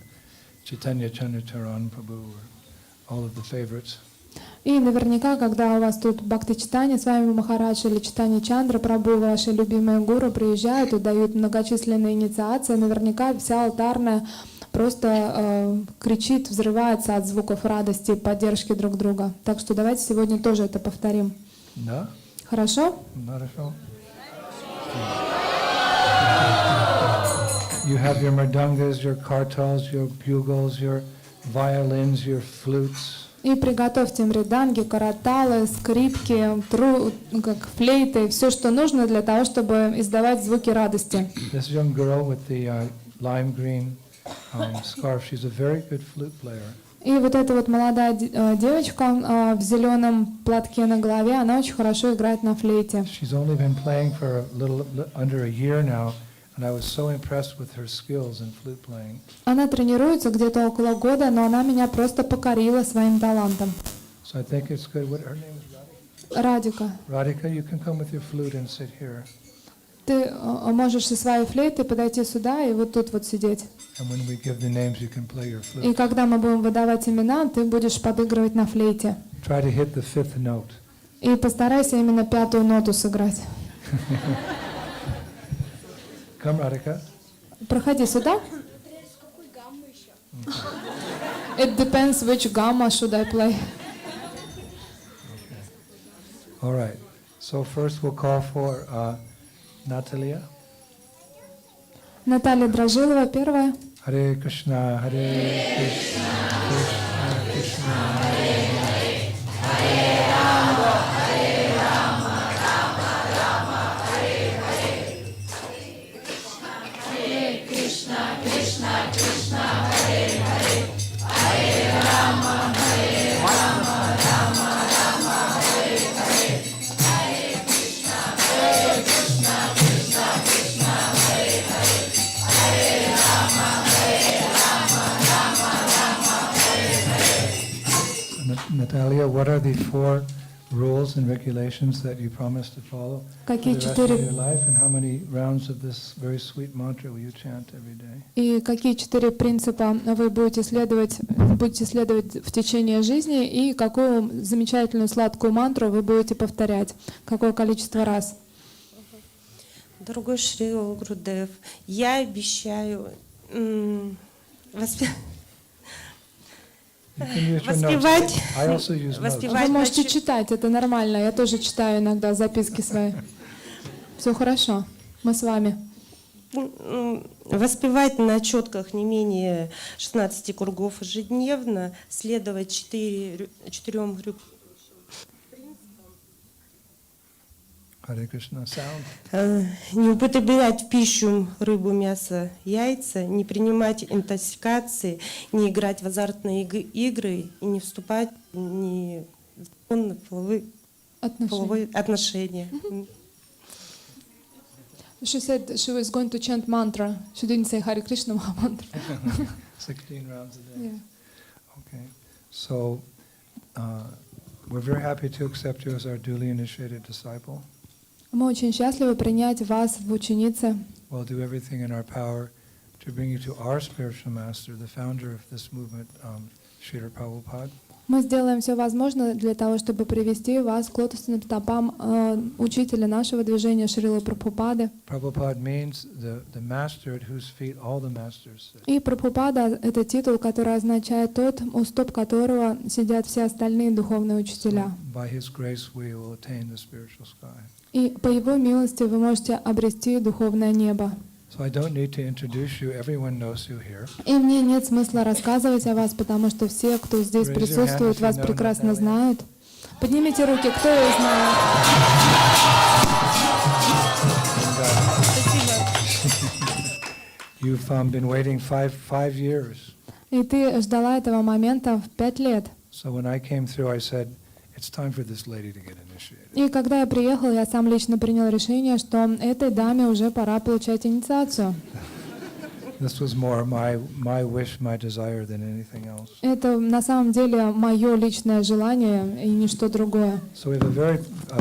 Chaitanya Chandracharan Prabhu, or all of the favorites. И наверняка, когда у вас тут Бхакти Чайтанья Свами Махарадж или Чайтанья Чандра Прабху, ваши любимые гуру приезжают и дают многочисленные инициации, наверняка вся алтарная просто кричит, взрывается от звуков радости и поддержки друг друга. Так что давайте сегодня тоже это повторим. Да? Хорошо? Хорошо. You have your mridangas, your kartals, your bugles, your violins, your flutes. И приготовьте мриданги, караталы, скрипки, как флейты, все, что нужно для того, чтобы издавать звуки радости. This young girl with the lime green scarf. She's a very good flute player. И вот эта вот молодая девочка в зеленом платке на голове, она очень хорошо играет на флейте. She's only been playing for under a year now, and I was so impressed with her skills in flute playing. Она тренируется где-то около года, но она меня просто покорила своим талантом. So I think it's good. What her name is? Радика. Radhika, you can come with your flute and sit here. Ты можешь со своей флейтой подойти сюда и вот тут вот сидеть. And when we give the names, you can play your И flute. когда мы будем выдавать имена, ты будешь подыгрывать на флейте. Try to hit the fifth note. И постарайся именно 5-ю ноту сыграть. Come, Radhika. Проходи сюда. It depends which gamma should I play. All right. So first we'll call for Natalia. Наталья Дражилова первая. Hare Krishna, Hare Krishna, Krishna Krishna, Hare Hare, Hare Rama, Hare Rama, Rama Rama, Hare Hare. Hare Krishna, Krishna Krishna, Hare Hare, Hare Rama, Hare Rama, Rama Rama, Hare Hare. Hare Krishna, Krishna Krishna, Hare Hare, Hare Rama, Hare Rama, Rama Rama, Hare Hare. Natalia, what are the 4 rules and regulations that you promised to follow for the Какие rest of 4 your life, and how many rounds of this very sweet mantra will you chant every day? и какие 4 принципа вы будете следовать в течение жизни, и какую замечательную сладкую мантру вы будете повторять, какое количество раз? Дорогой Шри Гурудев, я обещаю You can use your notes. воспевать, I also use notes. воспевать Вы можете читать, это нормально, я тоже читаю иногда записки свои. Все хорошо, мы с вами. воспевать на четках не менее 16 кругов ежедневно, следовать 4 Hare Krishna sound. не употреблять в пищу рыбу, мясо, яйца, не принимать интоксикации, не играть в азартные игры и не вступать в половые отношения. She said she was going to chant mantra. She didn't say Hare Krishna mantra. 16 rounds a day. Yeah. Okay. So we're very happy to accept you as our duly initiated disciple. Мы очень счастливы принять вас в ученицы. We'll do everything in our power to bring you to our spiritual master, the founder of this movement, Srila Prabhupada. Мы сделаем все возможное для того, чтобы привести вас к лотосным стопам учителя нашего движения Шрилы Прабхупады. Prabhupada means the master at whose feet all the masters sit. И Прабхупада — это титул, который означает тот, у стоп которого сидят все остальные духовные учителя. By his grace we will attain the spiritual sky. И по его милости вы можете обрести духовное небо. So I don't need to introduce you. Everyone knows you here. И мне нет смысла рассказывать о вас, потому что все, кто здесь присутствует, вас прекрасно знают. Поднимите руки, кто ее знает. You've been waiting five years. И ты ждала этого момента в 5 лет. So when I came through, I said, it's time for this lady to get initiated. И когда я приехал, я сам лично принял решение, что этой даме уже пора получать инициацию. This was more my wish, my desire than anything else. Это на самом деле мое личное желание и ничто другое. So we have a very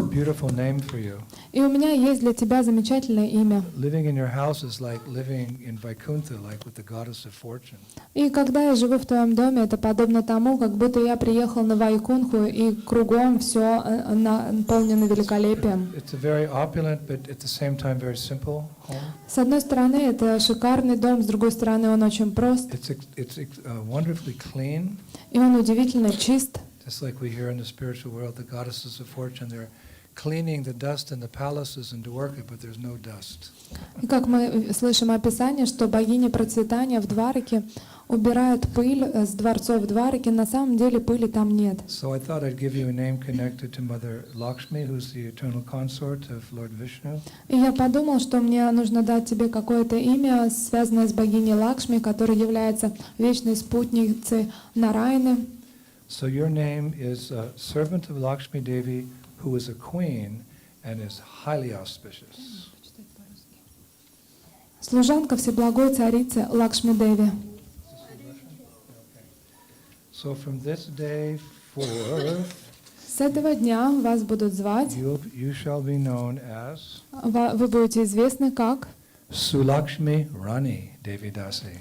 beautiful name for you. И у меня есть для тебя замечательное имя. Living in your house is like living in Vaikuntha, like with the goddess of fortune. И когда я живу в твоем доме, это подобно тому, как будто я приехал на Вайкунху, и кругом все наполнено великолепием. It's a very opulent, but at the same time very simple home. С одной стороны, это шикарный дом, с другой стороны, он очень прост, It's wonderfully clean. и он удивительно чист. Just like we hear in the spiritual world, the goddesses of fortune, they're cleaning the dust in the palaces and Dwarka, but there's no dust. И как мы слышим описание, что богиня процветания в Двараке убирает пыль с дворцов Двараки, на самом деле пыли там нет. So I thought I'd give you a name connected to Mother Lakshmi, who's the eternal consort of Lord Vishnu. И я подумал, что мне нужно дать тебе какое-то имя, связанное с богиней Лакшми, которая является вечной спутницей Нараяны. So your name is a servant of Lakshmi Devi, who is a queen and is highly auspicious. Служанка Всеблагой Царицы Лакшми Деви. So from this day forth, С этого дня вас будут звать, you shall be known as вы будете известны как Sulakshmi Rani Devi Dasi.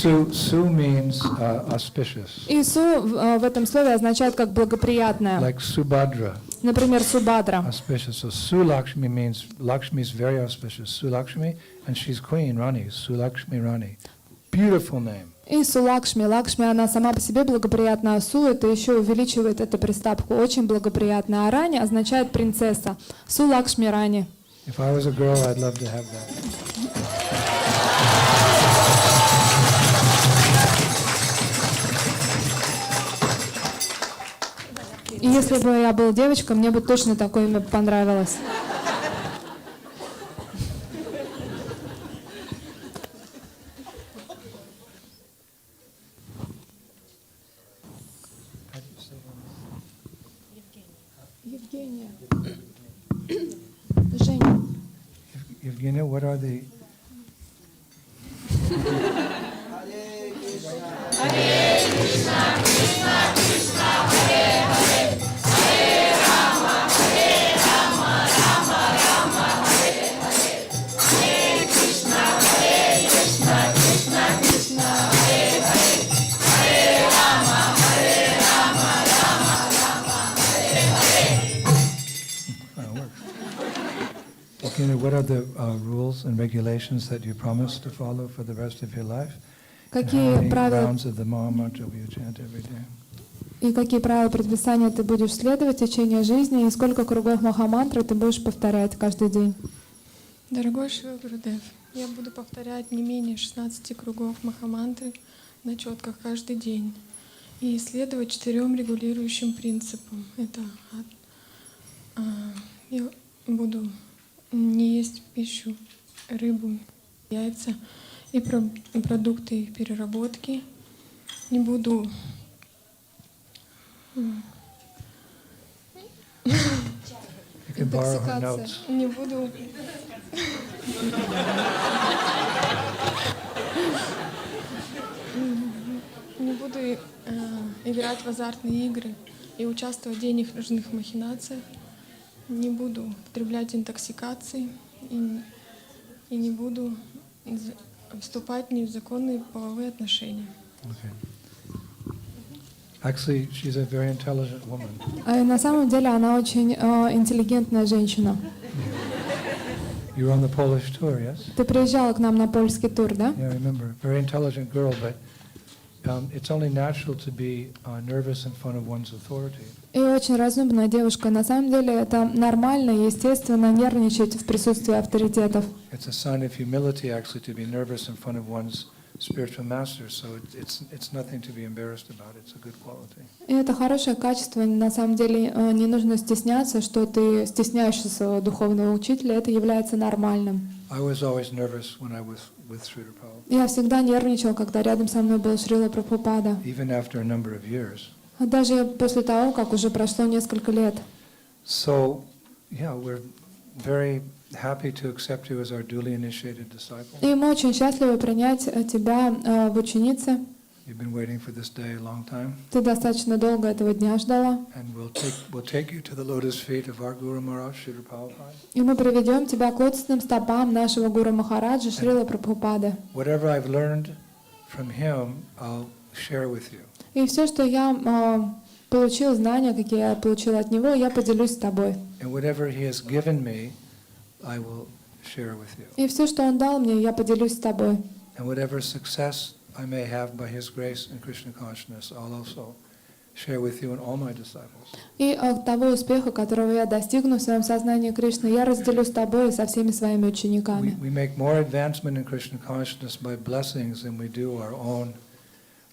Su means auspicious, И Су в этом слове означает как благоприятная. like Subhadra, Например, Субадра. auspicious. So Sulakshmi means Lakshmi is very auspicious. Sulakshmi, and she's Queen Rani. Sulakshmi Rani, beautiful name. И Сулакшми. Лакшми, она сама по себе благоприятная. А Су это еще увеличивает эту приставку. Очень благоприятная. А Рани означает принцесса. Сулакшми Рани. If I was a girl, I'd love to have that. И если бы я была девочкой, мне бы точно такое имя понравилось. Евгения. Женя. Evgenia, what are the... What are the rules and regulations that you promise to follow for the rest of your life? And how Какие many правила rounds of the Mahamantra will you chant every day? и какие правила предписания ты будешь следовать в течение жизни, и сколько кругов Махамантры ты будешь повторять каждый день? Дорогой Шрила Гурудев, я буду повторять не менее 16 кругов Махамантры на четках каждый день и следовать 4 регулирующим принципам. Это я буду не есть пищу, рыбу, яйца и продукты переработки. Не буду You can borrow her notes. не буду играть в азартные игры и участвовать в денежных махинациях. Не буду употреблять интоксикации и не буду вступать в незаконные половые отношения. Okay. Actually, she's a very intelligent woman. На самом деле она очень интеллигентная женщина. You were on the Polish tour, yes? Ты приезжала к нам на польский тур, да? Yeah, I remember. Very intelligent girl, but it's only natural to be nervous in front of one's authority. И очень разумная девушка. На самом деле это нормально и естественно нервничать в присутствии авторитетов. It's a sign of humility, actually, to be nervous in front of one's spiritual master. So it's nothing to be embarrassed about. It's a good quality. И это хорошее качество. На самом деле не нужно стесняться, что ты стесняешься своего духовного учителя. Это является нормальным. I was always nervous when I was with Srila Prabhupada. Я всегда нервничал, когда рядом со мной был Шрила Прабхупада. Even after a number of years. Даже после того, как уже прошло несколько лет. So, yeah, we're very happy to accept you as our duly initiated disciple. И мы очень счастливы принять тебя в ученице. You've been waiting for this day a long time. Ты достаточно долго этого дня ждала. And we'll take you to the lotus feet of our Guru Maharaj, Srila Prabhupada. И мы приведем тебя к лотосным стопам нашего Гуру Махараджа Шрила Прабхупады. Whatever I've learned from him, I'll share with you. И все, что я получил, знания, какие я получил от него, я поделюсь с тобой. And whatever he has given me, I will share with you. И все, что он дал мне, я поделюсь с тобой. And whatever success I may have by his grace and Krishna consciousness, I'll also share with you and all my disciples. И того успеха, которого я достигну в своем сознании Кришны, я разделю с тобой и со всеми своими учениками. We make more advancement in Krishna consciousness by blessings than we do our own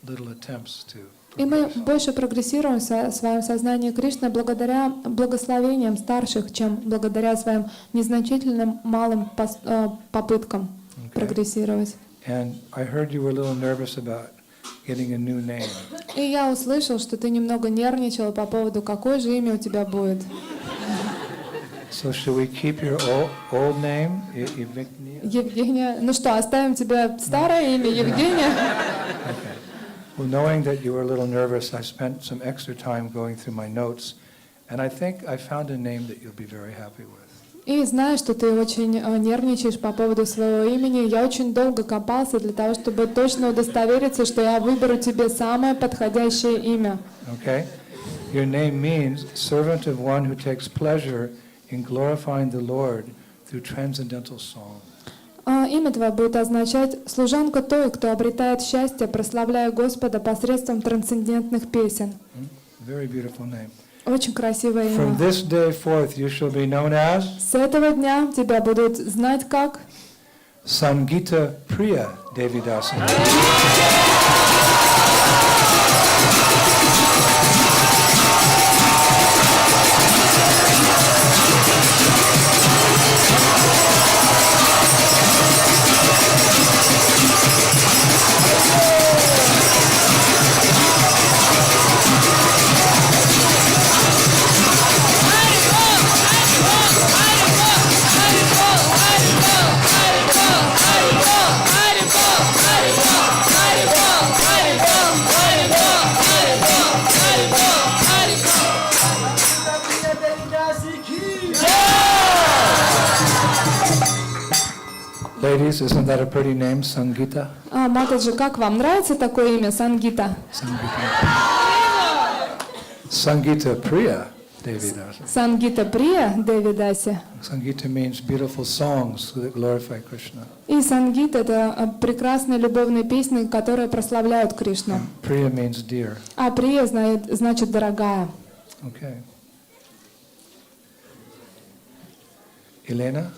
little attempts to. И мы больше прогрессируем в своем сознании Кришны благодаря благословениям старших, чем благодаря своим незначительным малым попыткам прогрессировать. And I heard you were a little nervous about getting a new name. И я услышал, что ты немного нервничал по поводу, какое же имя у тебя будет. So should we keep your old name, Evgenia? Евгения. Ну что, оставим тебе старое имя Евгения? Okay. Well, knowing that you were a little nervous, I spent some extra time going through my notes, and I think I found a name that you'll be very happy with. И знаю, что ты очень нервничаешь по поводу своего имени. Я очень долго копался для того, чтобы точно удостовериться, что я выберу тебе самое подходящее имя. Okay? Your name means servant of one who takes pleasure in glorifying the Lord through transcendental song. Имя твое будет означать «служанка той, кто обретает счастье, прославляя Господа посредством трансцендентных песен». Very beautiful name. Очень красивое From имя. this day forth you shall be known as С этого дня тебя будут знать как Sangita Priya Devidasi. Ladies, isn't that a pretty name, Sangita? Матаджи, как вам нравится такое имя Сангита? Sangita Priya Devidasi. Сангита Прия Девидаси. Sangita means beautiful songs that glorify Krishna. И Сангит — это прекрасные любовные песни, которые прославляют Кришну. Priya means dear. А Прия значит дорогая. Okay. Elena?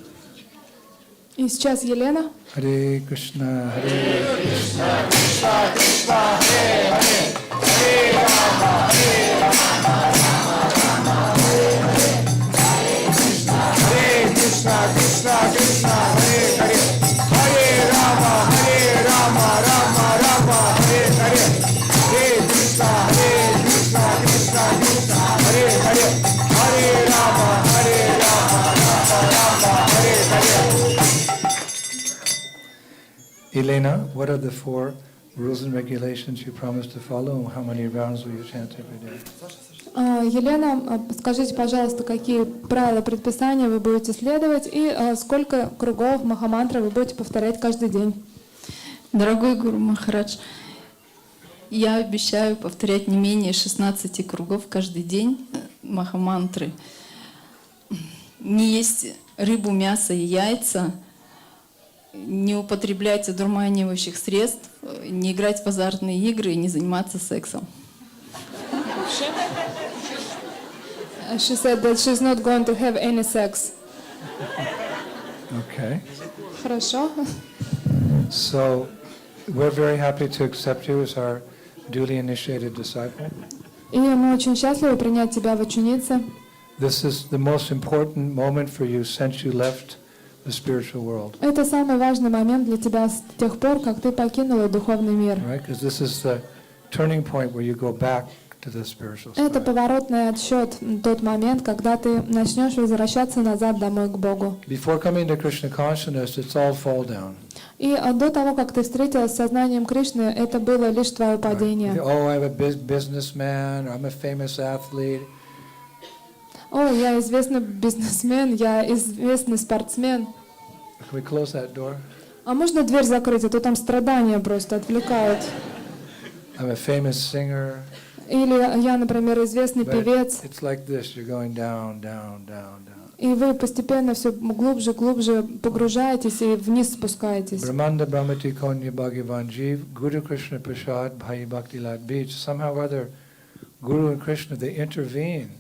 И сейчас Елена. Hare Krishna, Hare Krishna, Krishna Krishna, Hare Hare, Hare Rama, Hare Rama, Rama Rama, Hare Hare, Hare Krishna, Krishna Krishna, Hare Hare, Hare Rama, Rama Rama, Hare Hare, Hare Krishna, Krishna Krishna, Hare Hare, Hare Rama, Rama Rama, Hare Hare. Elena, what are the 4 rules and regulations you promised to follow, and how many rounds will you chant every day? Елена, скажите, пожалуйста, какие правила, предписания вы будете следовать и сколько кругов Махамантры вы будете повторять каждый день? Дорогой Гуру Махарадж, я обещаю повторять не менее 16 кругов каждый день Махамантры. Не есть рыбу, мясо и яйца, не употреблять одурманивающих средств, не играть в азартные игры и не заниматься сексом. She said that she's not going to have any sex. Okay. Хорошо. So, we're very happy to accept you as our duly initiated disciple. И мы очень счастливы принять тебя в ученице. This is the most important moment for you since you left the spiritual world. Это самый важный момент для тебя с тех пор, как ты покинула духовный мир. Right? Because this is the turning point where you go back to the spiritual Это side. поворотный отсчет, тот момент, когда ты начнешь возвращаться назад домой к Богу. Before coming to Krishna consciousness, it's all fall down. И до того, как ты встретилась с сознанием Кришны, это было лишь твое падение. Oh, I'm a businessman, or I'm a famous athlete. О, я известный бизнесмен, я известный спортсмен. Can we close that door? А можно дверь закрыть, а то там страдания просто отвлекают. I'm a famous singer. Или я, например, известный But певец, it's like this. You're going down, down, down, down. и вы постепенно все глубже, глубже погружаетесь и вниз спускаетесь. Brahmanda Brahmati Konya Bhagavan Jeev, Guru Krishna Prasad Bhai Bhakti Lat Beach. Somehow or other, Guru and Krishna, they intervene.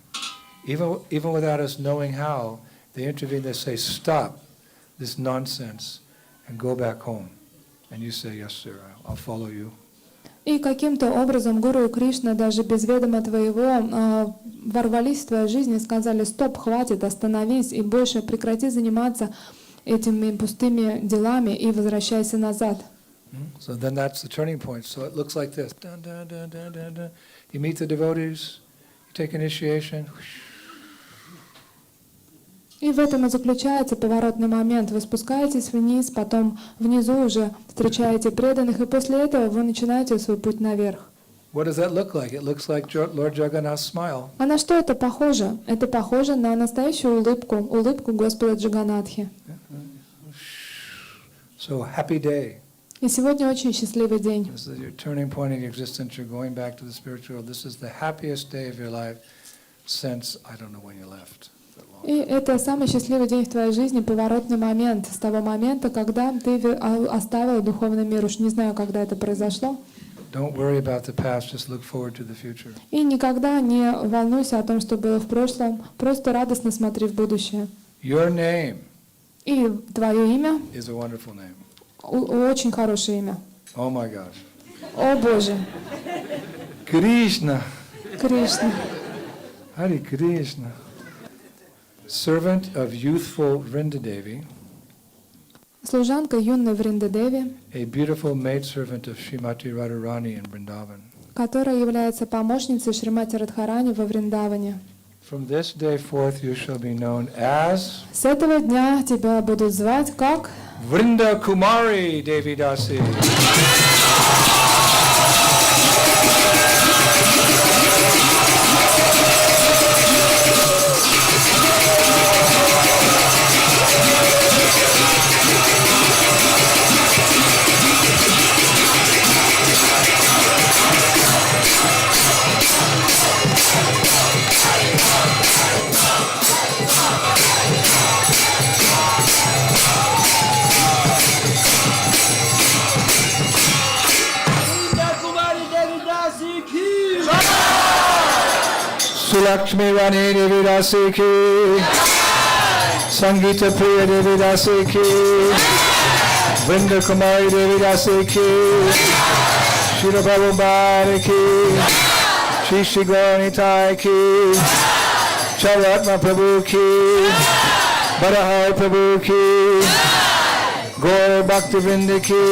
Even without us knowing how, they intervene, they say, stop this nonsense and go back home. And you say, yes, sir, I'll follow you. И каким-то образом Гуру и Кришна даже без ведома твоего ворвались в твою жизнь и сказали: стоп, хватит, остановись и больше прекрати заниматься этими пустыми делами и возвращайся назад. So then that's the turning point. So it looks like this. Dun, dun, dun, dun, dun, dun. You meet the devotees, you take initiation. И в этом и заключается поворотный момент. Вы спускаетесь вниз, потом внизу уже встречаете преданных, и после этого вы начинаете свой путь наверх. What does that look like? It looks like Lord Jagannath's smile. А на что это похоже? Это похоже на настоящую улыбку, улыбку Господа Джаганнатхи. So happy day. И сегодня очень счастливый день. This is your turning point in your existence. You're going back to the spiritual world. This is the happiest day of your life since I don't know when you left. И это самый счастливый день в твоей жизни, поворотный момент, с того момента, когда ты оставил духовный мир. Уж не знаю, когда это произошло. Don't worry about the past, just look forward to the future. И никогда не волнуйся о том, что было в прошлом, просто радостно смотри в будущее. Your name И твое имя is a wonderful name. Очень хорошее имя. Oh my gosh. О Боже! Krishna. Кришна. Hare Krishna. Servant of youthful Vrindadevi, Служанка юной Вриндадеви, a beautiful maidservant of Srimati Radharani in Vrindavan. которая является помощницей Шримати Радхарани во Вриндаване. From this day forth you shall be known as С этого дня тебя будут звать как Vrinda Kumari Devi Dasi. Sulakshmi Rani Devi Dasi ki, Sangita Priya Devi Dasi ki, Vrinda Kumari Devi Dasi ki, Shri Prabhupada ki, Shri Shri Gauranitai ki, Charatma Prabhu ki, Barahai Prabhu ki, Gaur Bhakti Vrinda ki,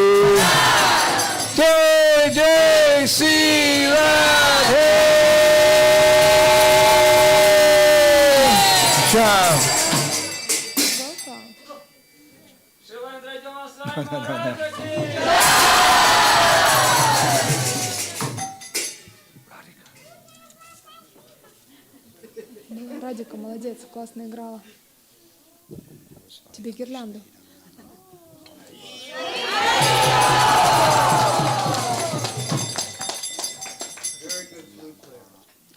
Jai Jai Sri Radhe. Ciao. Индрадьюмна Свами. Радика, молодец, классно играла. Тебе гирлянду.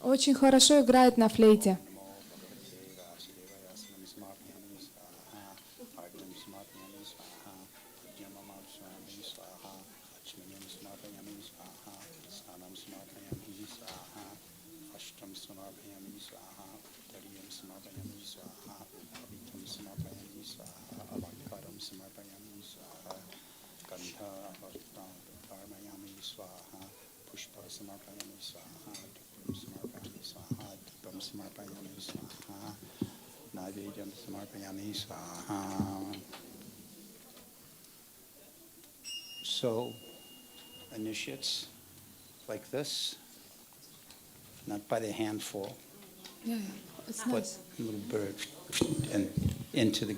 Очень хорошо играет на флейте. So, initiates like this, not by the handful, Yeah, it's but nice. little bird and into the,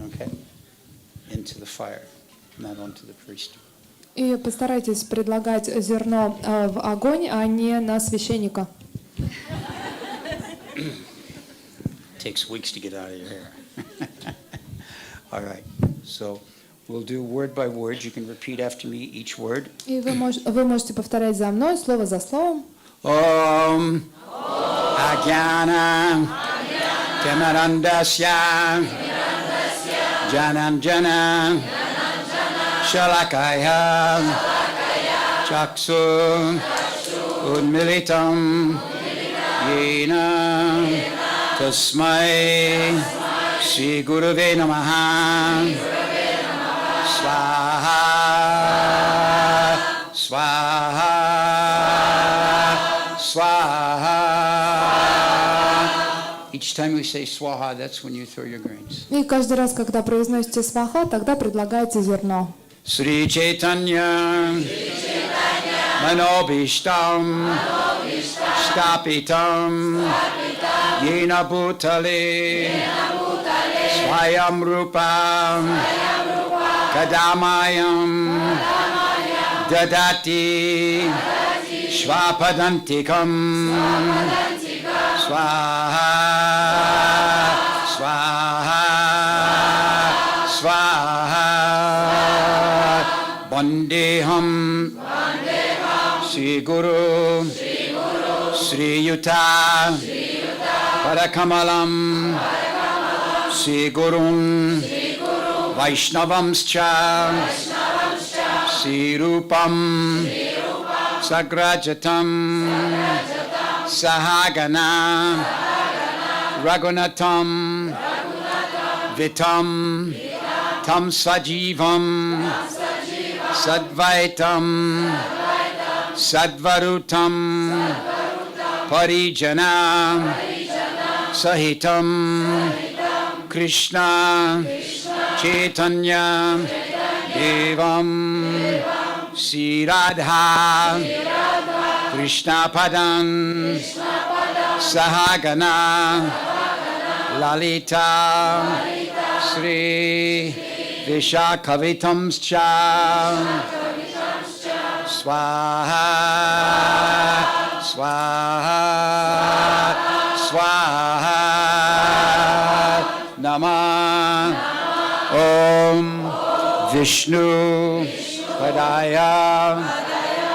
okay, into the fire, not onto the priest. И постарайтесь предлагать зерно в огонь, а не на священника. Takes weeks to get out of your hair. All right, so We'll do word by word. You can repeat after me each word. И вы можете повторять за мной слово за словом. Om Ajnana Timirandasya Jananjana Shalakaya Chaksu Udmilitam Yena Tasmai Sri Gurave Namaha Swaha Swaha Swaha. Each time we say swaha, that's when you throw your grains. И каждый раз, когда произносите сваха, тогда предлагаете зерно. Sri Chaitanya Manobishtam Stapitam Yena Bhutale Swayam Rupam Kadamayam Dadati Shvapadantikam Swaha Swaha Swaha Vandeham Sri Guru Sri Yuta Parakamalam Sri Gurun Vaishnavamscha Sri Rupam Sagrajatam Sahagana Raghunatam Vitam Tam Svajivam Sadvaitam Sadvarutam Parijana Sahitam Krishna Chaitanya Devam Sri Radha Krishna Padan Sahagana Lalita Sri Vishakavitamscha Swaha Swaha Swaha Namah Om Vishnu Padaya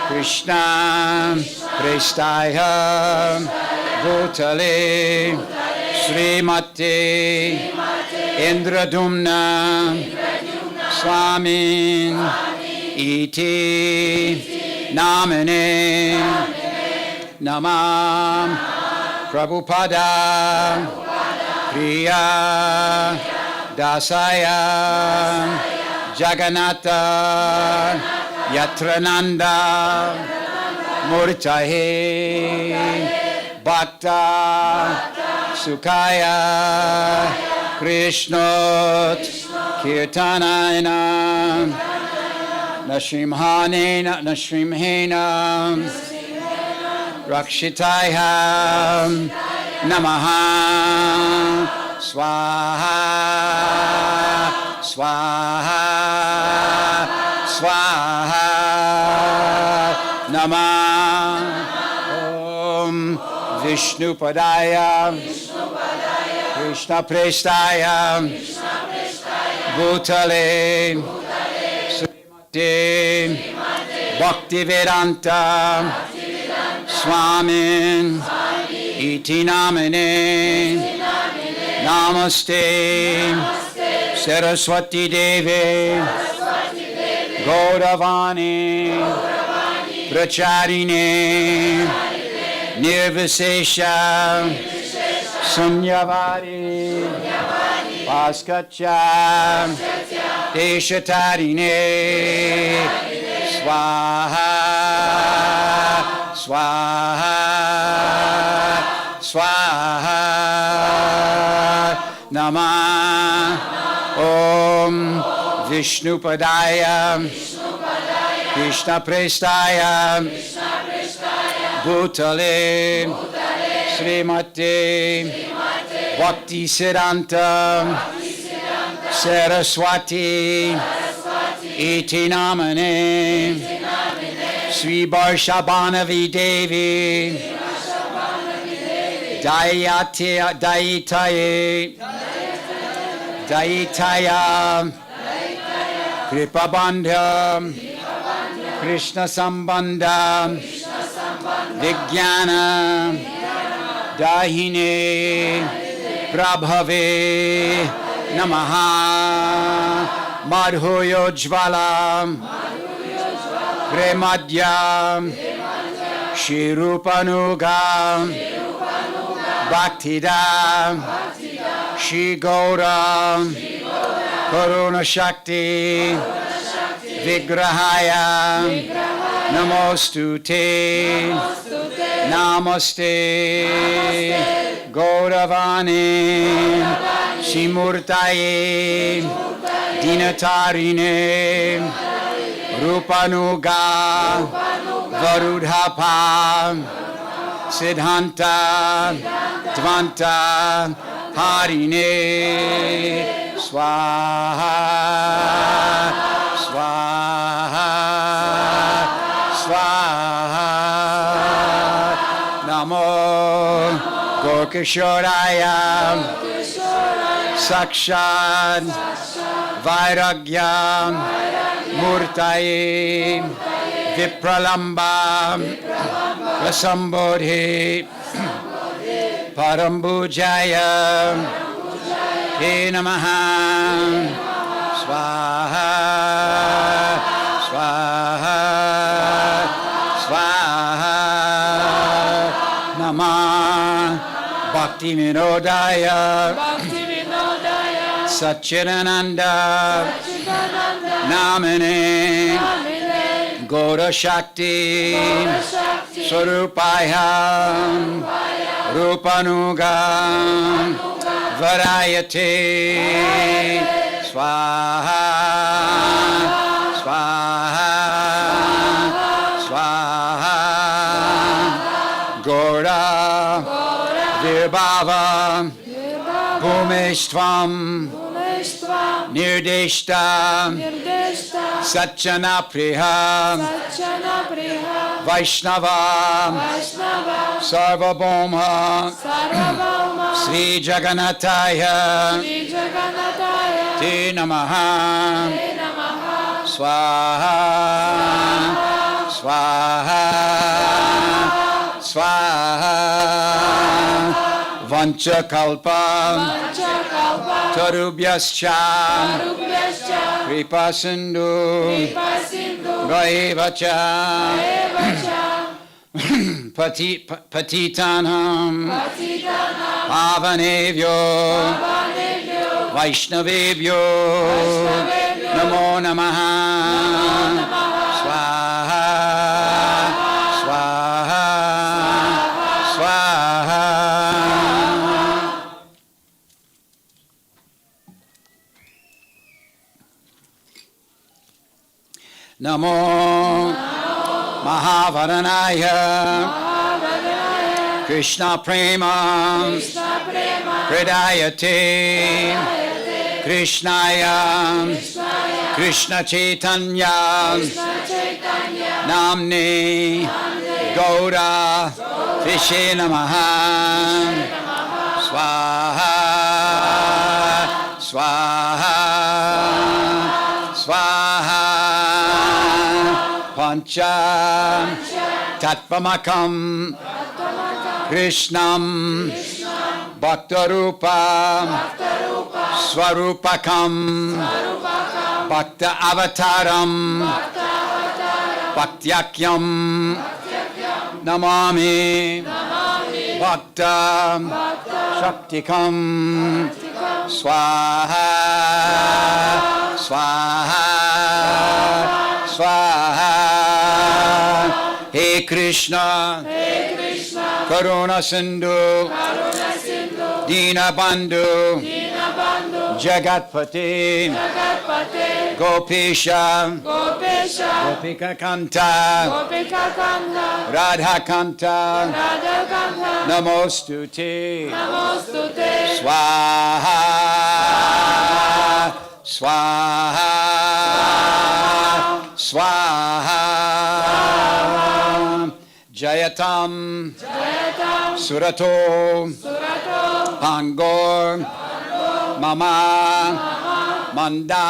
Krishna Prestaya Bhutale Srimati Indradyumna Swami Iti Namane Namam Prabhupada Priya Dasaya Jagannatha Yatrananda Murtahe Bhakta Sukhaya Krishnot Kirtanayana Nashrimhanena Rakshitaya Namaha Swaha Swaha Swaha Namah Om Vishnu Padaya Krishna Prestaya Bhutale Srimati Bhaktivedanta Swami Iti Namane Namaste Saraswati Devi Gauravani Pracharine Nirvisesha Sunyavari Paskacha Deshatarine Swaha Swaha Swaha Namah Om Vishnu Padaya Krishna Prestaya Bhutale Srimati Bhakti Siddhanta Saraswati Iti Namane Sri Varshabhanavi Devi Dayitaya Kripabandha, Krishna Sambandha, Vijnana, Dahine, Prabhave, Namaha, Madhuyo Jvala, Premadya, Shirupanuga, Bhaktida, Shri Gaura, Karuna Shakti, Vigrahaya, Namostute, Namaste, Gauravani, Shimurtaye, Dinatarine, Rupanuga, Varudhapa, Siddhanta, Dvanta, Harine, Swaha, Swaha, Swaha, Namo Gorkishoraya, Sakshat, Vairagya, Murtaye, Vipralamba, Rasambodhi, Parambujaya, He Namaha, Swaha, Swaha, Swaha, Namah Bhakti Vinodaya, Satchidananda, Namane, Gaura Shakti, Swarupaya, Rupanuga, Varayate, Swaha, Swaha, Swaha, Gaura, Virbhava, Bhumeshtvam, Nirdeshta, Satchana Priha, Vaishnava, Sarvabhauma, Sri Jagannataya, Te Namaha, Swaha, Swaha, Swaha, Vanchakalpa, Tarubhyascha, Kripa Sindhu, Raivacha, Patitanam, Pavanevyo, Vaishnavevyo, Namo Namaha, Swaha, Swaha, Swaha. Namo Mahavaranaya, Krishna Prema, Pradayate, Krishnaya, Krishna Chaitanya, Namne, Gaura, Vishe Namaha, Swaha, Swaha, Swaha, Pancha, Tatpamakam, Krishnam, Bhaktarupa, Swarupakam, Bhakta Avataram, Bhaktyakam, Namami, Bhakta, Shaktikam, Swaha, Swaha, Swaha, He Krishna, Karuna Sindhu, Dina Bandhu, Jagatpati, Gopesha, Gopika Kanta, Radha Kanta, Namostute, Swaha, Swaha, Swaha, Jayatam, Surato, Pangor, Mama, Manda,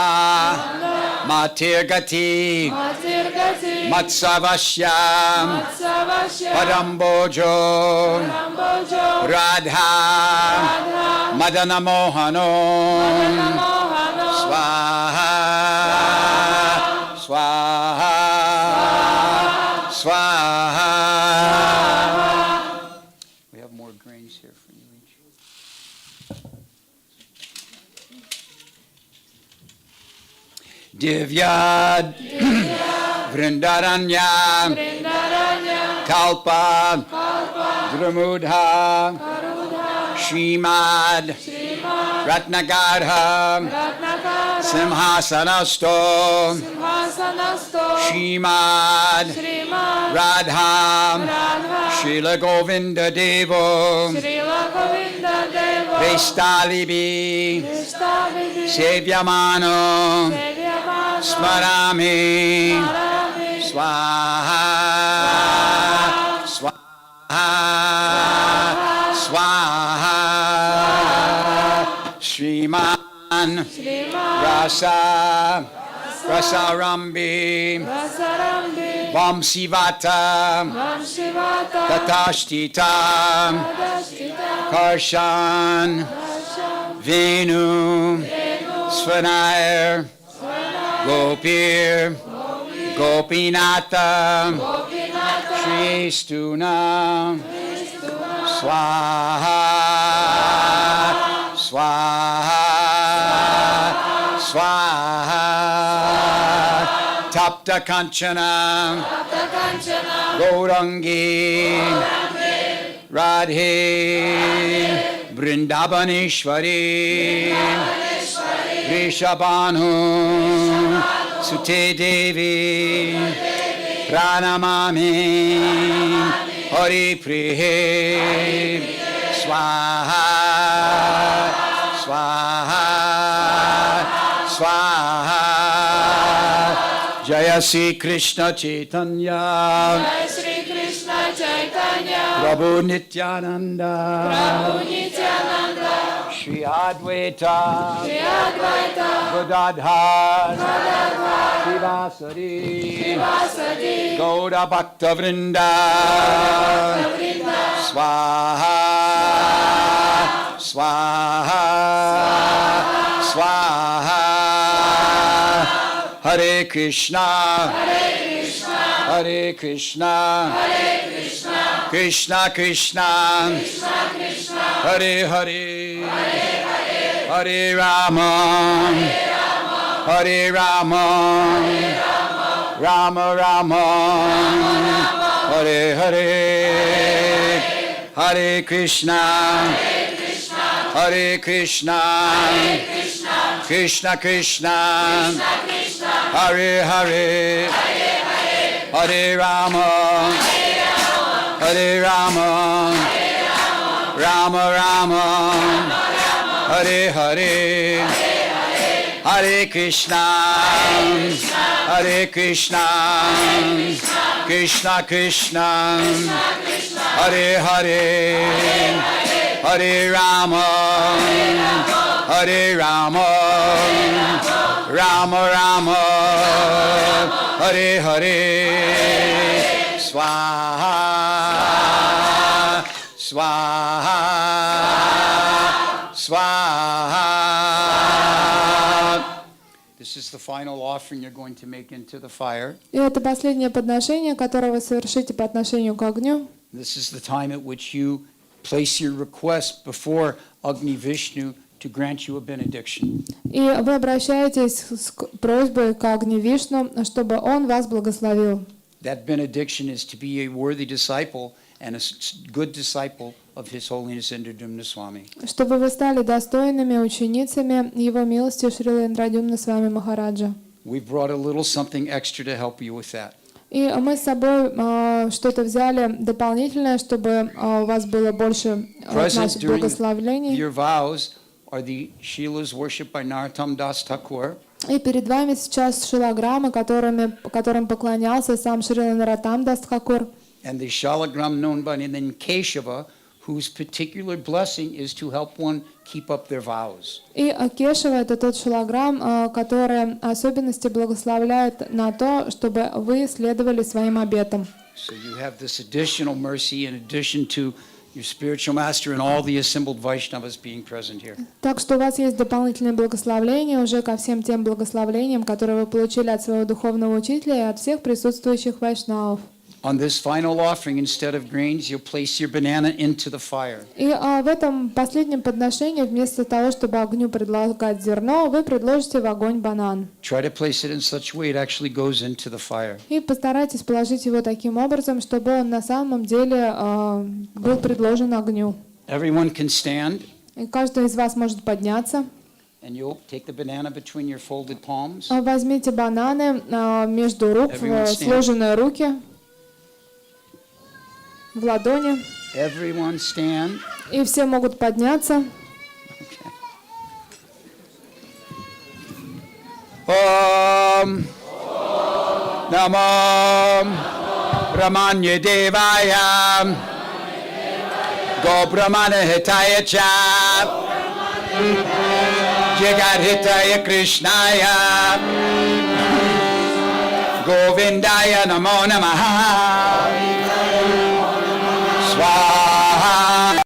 Matirgati, Matirgati, Matsavashyam, Matsavasya, Parambojo, Rambojo, Radha, Radha, Madana Mohano, Mohano, Swaha, Swaha, Swaha. We have more grains here for you each. Divyad, Vrindaranya, Vrindaranya, Kalpa, Kalpa, Dramudha, Karudha, Shrimad, Srimad, Ratnagarha, Ratnakara, Simhasanasto, Simhasanasto, Shrimad, Srimad, Radha, Radha, Srila Govinda Devo, Srila Govinda Devo, Vestalibi, Vestavidhi, Sevyamano, Sevyamano, Smarami, Smarami, Swaha, Swaha, Swaha, Shriman, Srimad, Rasa, Rasarambi, Rasarambi, Vamsivata, Vamshivata, Tatashtita, Adashtita, Karshan, Asham, Venu, Svanayar, Gopir, Gopinata, Gopinata, Shristuna, Swaha, Swaha, Swaha, Tapta Kanchana, Kanchana, Gaurangi, Radhe, Vrindavaneshwari, Rishabhanu, Sute Devi, Pranamami, Hari Prihe, Swaha, Swaha, Swaha, Jaya Sri Krishna Chaitanya, Jai Shri Krishna Chaitanya, Prabhu Nityananda, Prabhu Nityananda, Shri Advaita, Shri Advaita, Gadadhar, Gadadhar, Shivasari, Vasadi, Gauda Bhakta Vrinda, Vrinda, Swaha, Swaha, Swaha, Hare Krishna, Hare Krishna, Krishna Krishna, Hare Hare, Hare Rama, Hare Rama, Rama Rama, Hare Hare, Hare Krishna, Hare Krishna, Krishna Krishna, Hare Hare, Hare Rama, Hare Rama, Rama Rama, Hare Hare, Hare Krishna, Hare Krishna, Krishna Krishna, Hare Hare, Hare Rama, Hare Rama, Rama Rama, Hare Hare, Swaha, Swaha, Swaha. This is the final offering you're going to make into the fire. И это последнее подношение, которое вы совершите по отношению к огню. This is the time at which you place your request before Agni Vishnu to grant you a benediction. И вы обращаетесь с просьбой к Агни Вишну, чтобы он вас благословил. That benediction is to be a worthy disciple and a good disciple of His Holiness Indradyumna Swami. Чтобы вы стали достойными ученицами Его милости Шрила Индрадьюмна Свами Махараджа. We brought a little something extra to help you with that. И мы с собой что-то взяли дополнительное, чтобы у вас было больше Present наших during благословлений. your vows are the Shilas worshipped by Narottam Das Thakur. И перед вами сейчас шилограммы, которым поклонялся сам Шрила Наротам Дас Тхакур. And the Shalagram known by the name Keshava, whose particular blessing is to help one keep up their vows. И Кешева — это тот шилограмм, который особенности благословляет на то, чтобы вы следовали своим обетам. So you have this additional mercy in addition to your spiritual master and all the assembled Vaishnavas being present here. Так что у вас есть дополнительное благословление уже ко всем тем благословлениям, которые вы получили от своего духовного учителя и от всех присутствующих вайшнавов. On this final offering, instead of grains, you'll place your banana into the fire. И в этом последнем подношении вместо того, чтобы огню предлагать зерно, вы предложите в огонь банан. Try to place it in such a way it actually goes into the fire. И постарайтесь положить его таким образом, чтобы он на самом деле был предложен огню. Everyone can stand, И каждый из вас может подняться. and you'll take the banana between your folded palms. Возьмите бананы между рук, сложенные руки в ладони. Everyone stand. И все могут подняться. Om Namo Brahmanya Devaya Go Brahmana Hitaya Cha Jagat Hitaya Krishnaya Govindaya Namo Namaha Swaha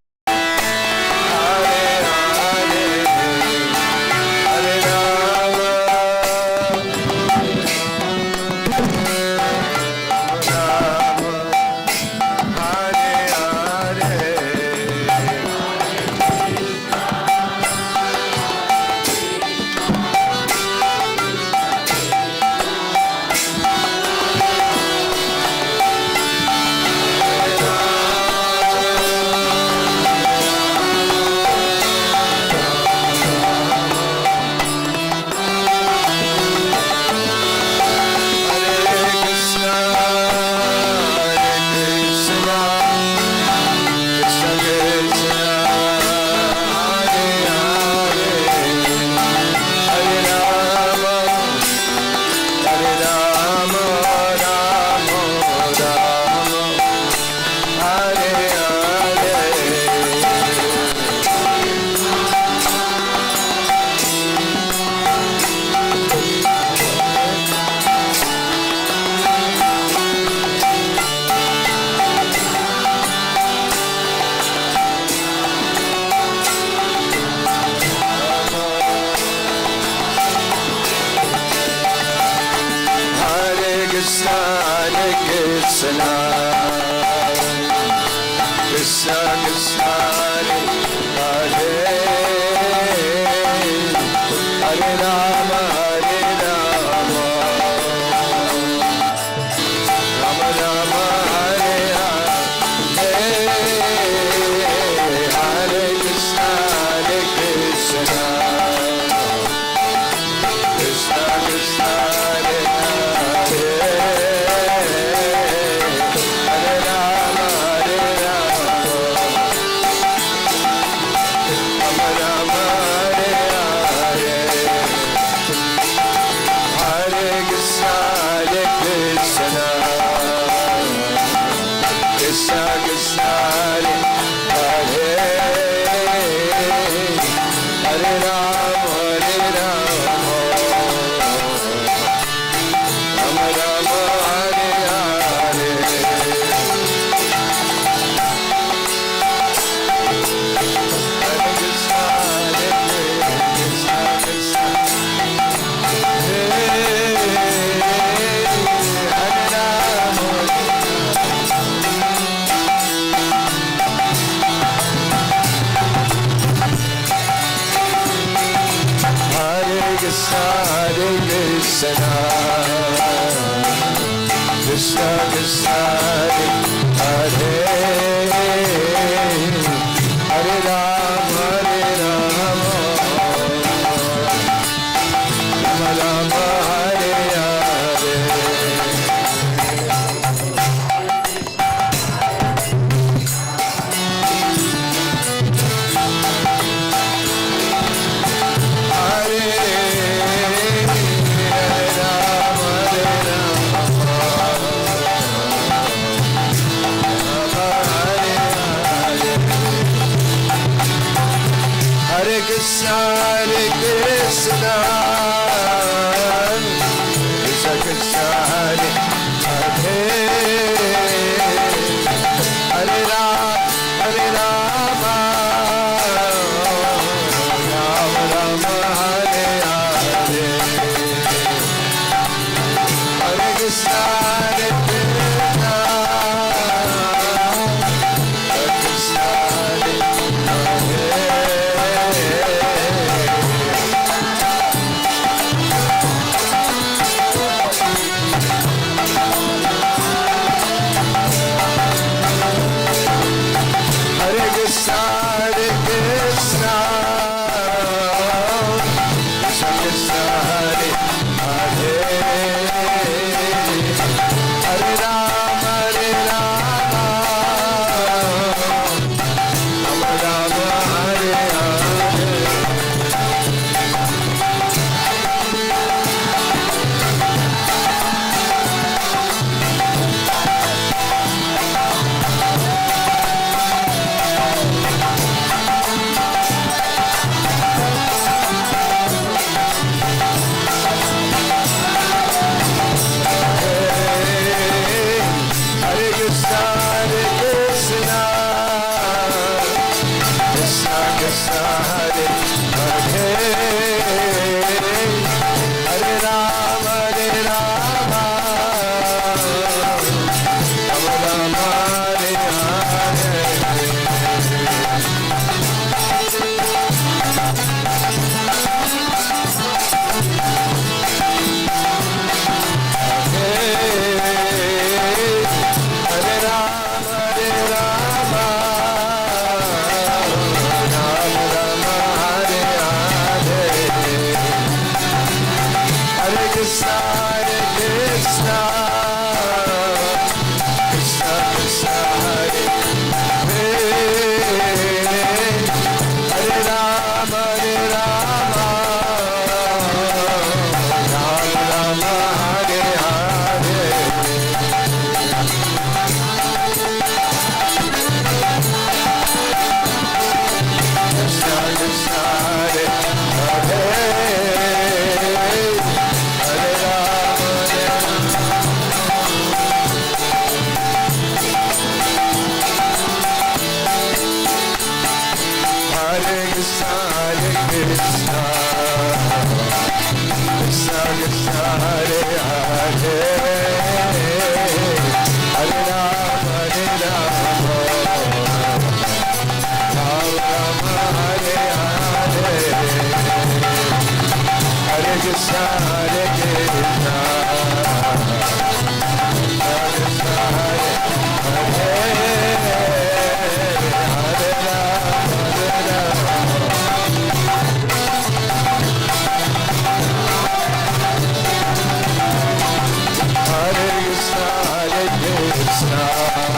Hare Krishna, Krishna Krishna Hare Hare, Hare Rama, Hare Rama, Rama Rama, Hare Hare, Hare Krishna, Hare Krishna, Krishna Hare Hare. Hare Krishna, Hare Krishna, Krishna Krishna, Hare Hare, Hare Rama, Rama Rama, Hare Hare. Hare Krishna, Hare Krishna, Krishna Krishna, Hare Hare, Hare Rama, Rama Rama, Hare Hare. Hare Rama, Rama Rama, Hare Hare, Hare Krishna, Hare Krishna, Krishna Krishna, Hare Hare, Hare Rama, Rama Rama, Hare Hare. Krishna Krishna, Hare Hare, Hare Rama, Hare Krishna, Hare Krishna, Krishna Krishna, Hare Hare, Hare Rama, Rama Rama, Hare Hare, Hare Krishna, Hare Krishna, Krishna Hare Hare, Hare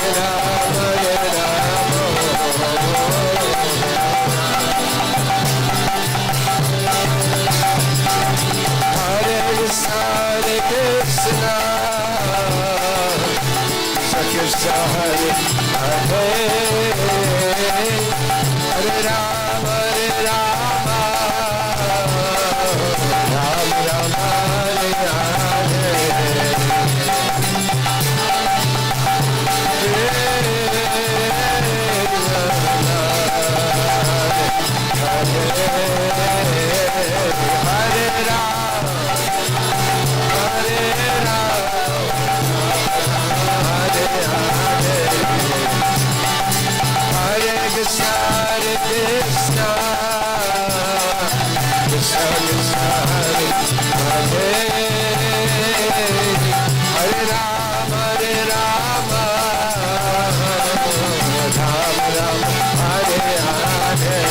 Rama, Hare Krishna, Hare Krishna, Krishna Krishna, Hare Hare, Hare Rama, Rama Rama, Hare Hare, Hare Krishna, Hare Krishna, Krishna Hare Hare, Hare Rama, Rama Rama, Hare Hare,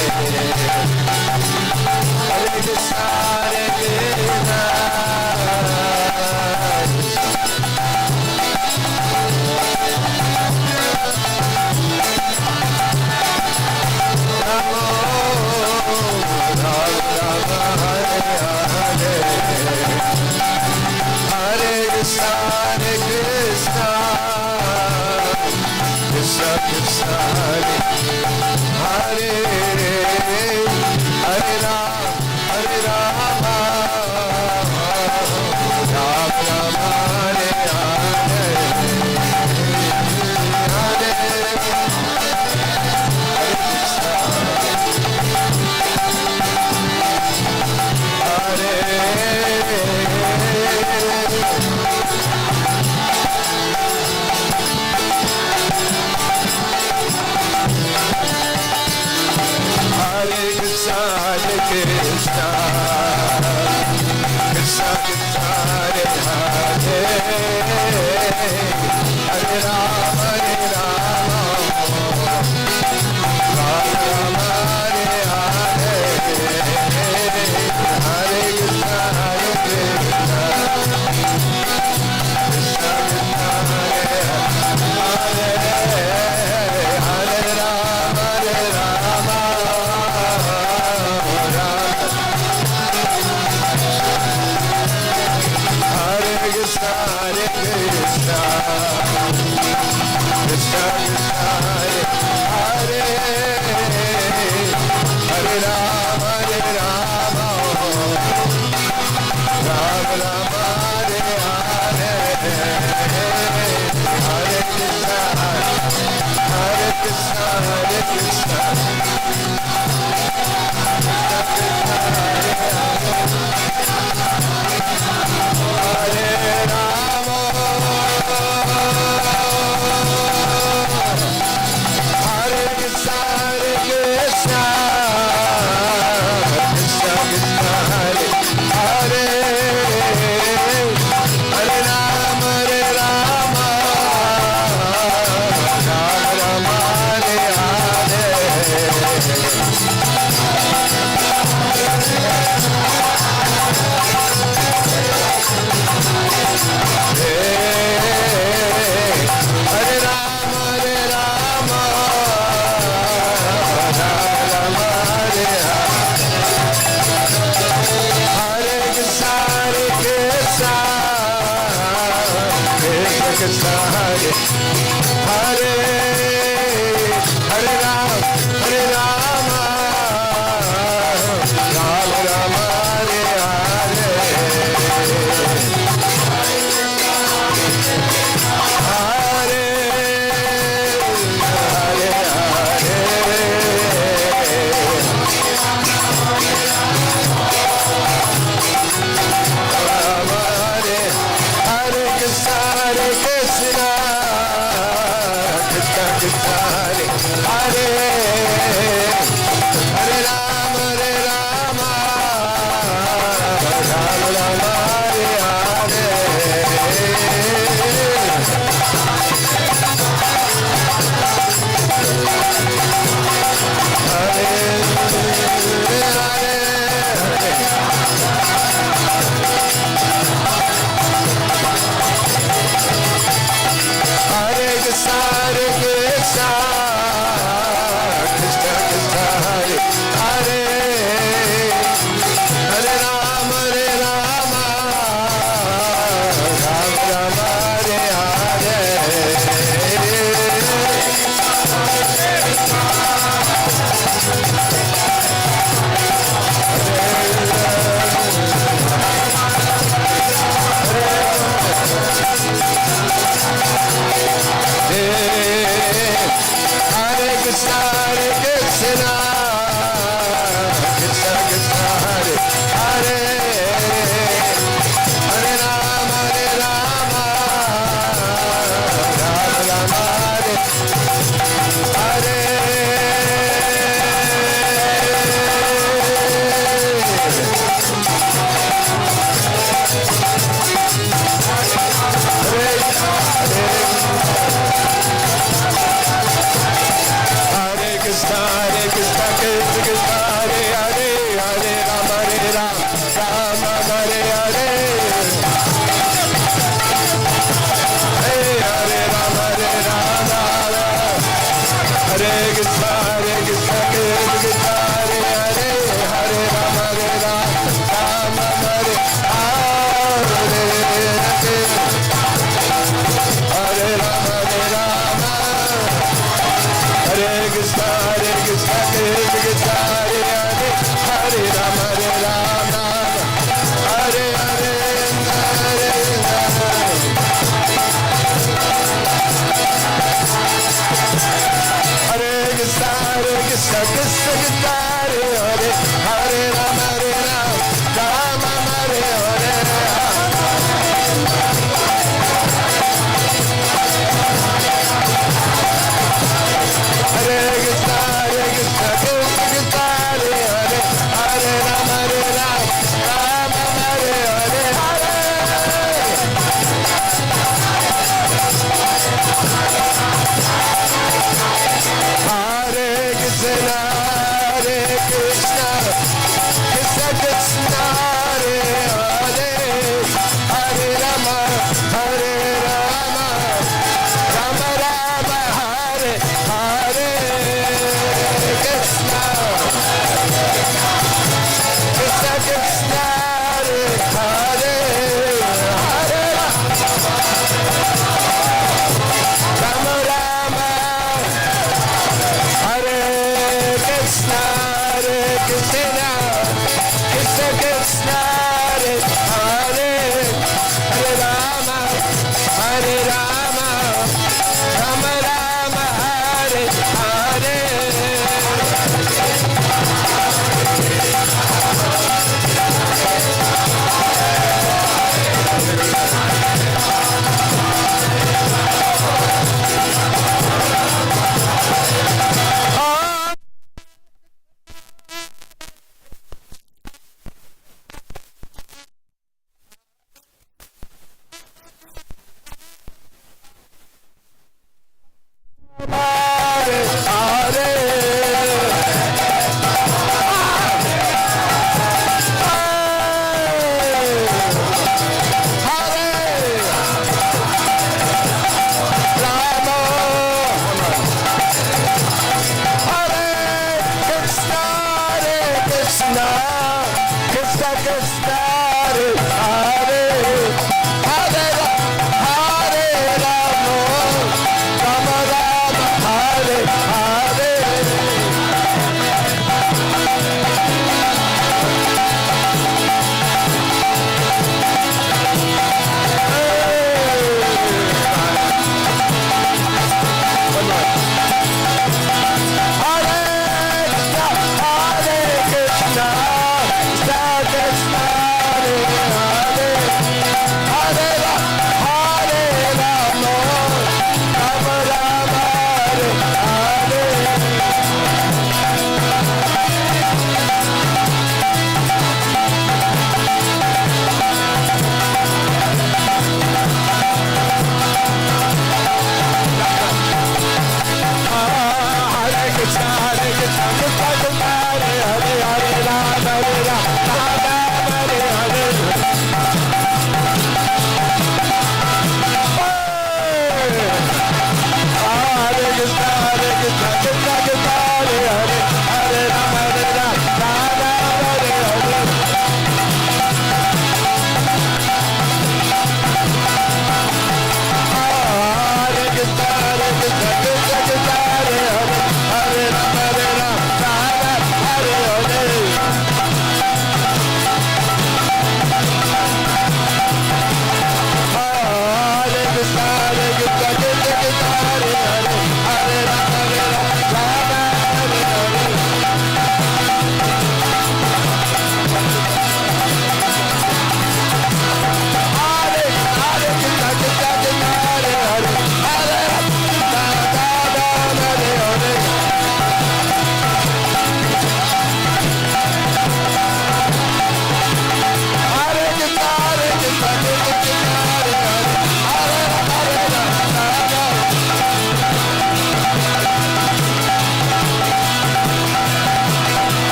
Hare Krishna, Hare Krishna, Hare Krishna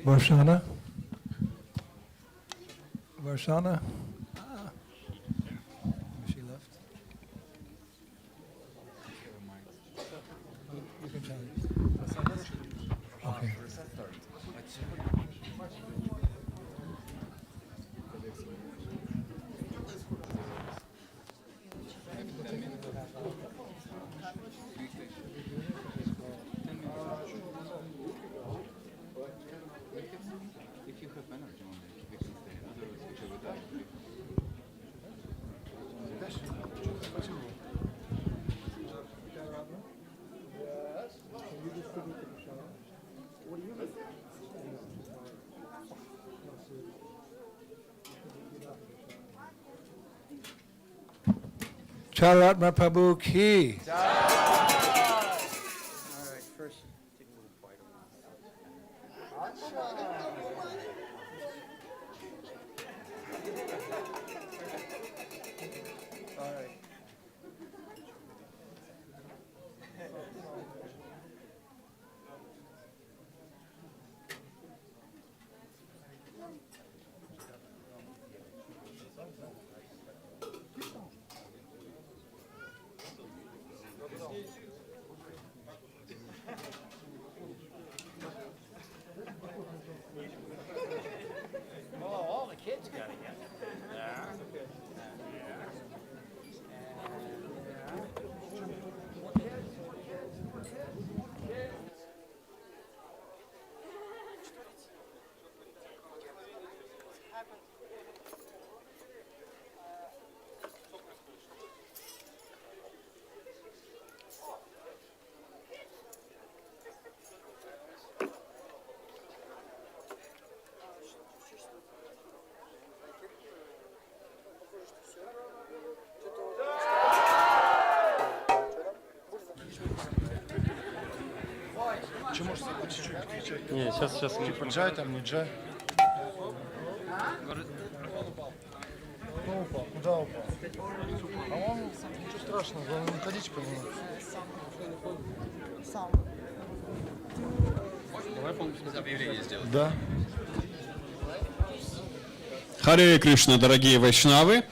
Varshana? Varshana? She left. You can tell me. Okay. Charat Prabhu ki. All right, first, take a little bite of all right. All the kids got to get it. Че, может, по чуть-чуть кричать? Не, сейчас. Типа джай там, не джай? Ну, упал. Куда упал? А он, ничего страшного, главное не ходить по нему. Давай полностью объявление сделаем. Да. Харе Кришна, дорогие вайшнавы!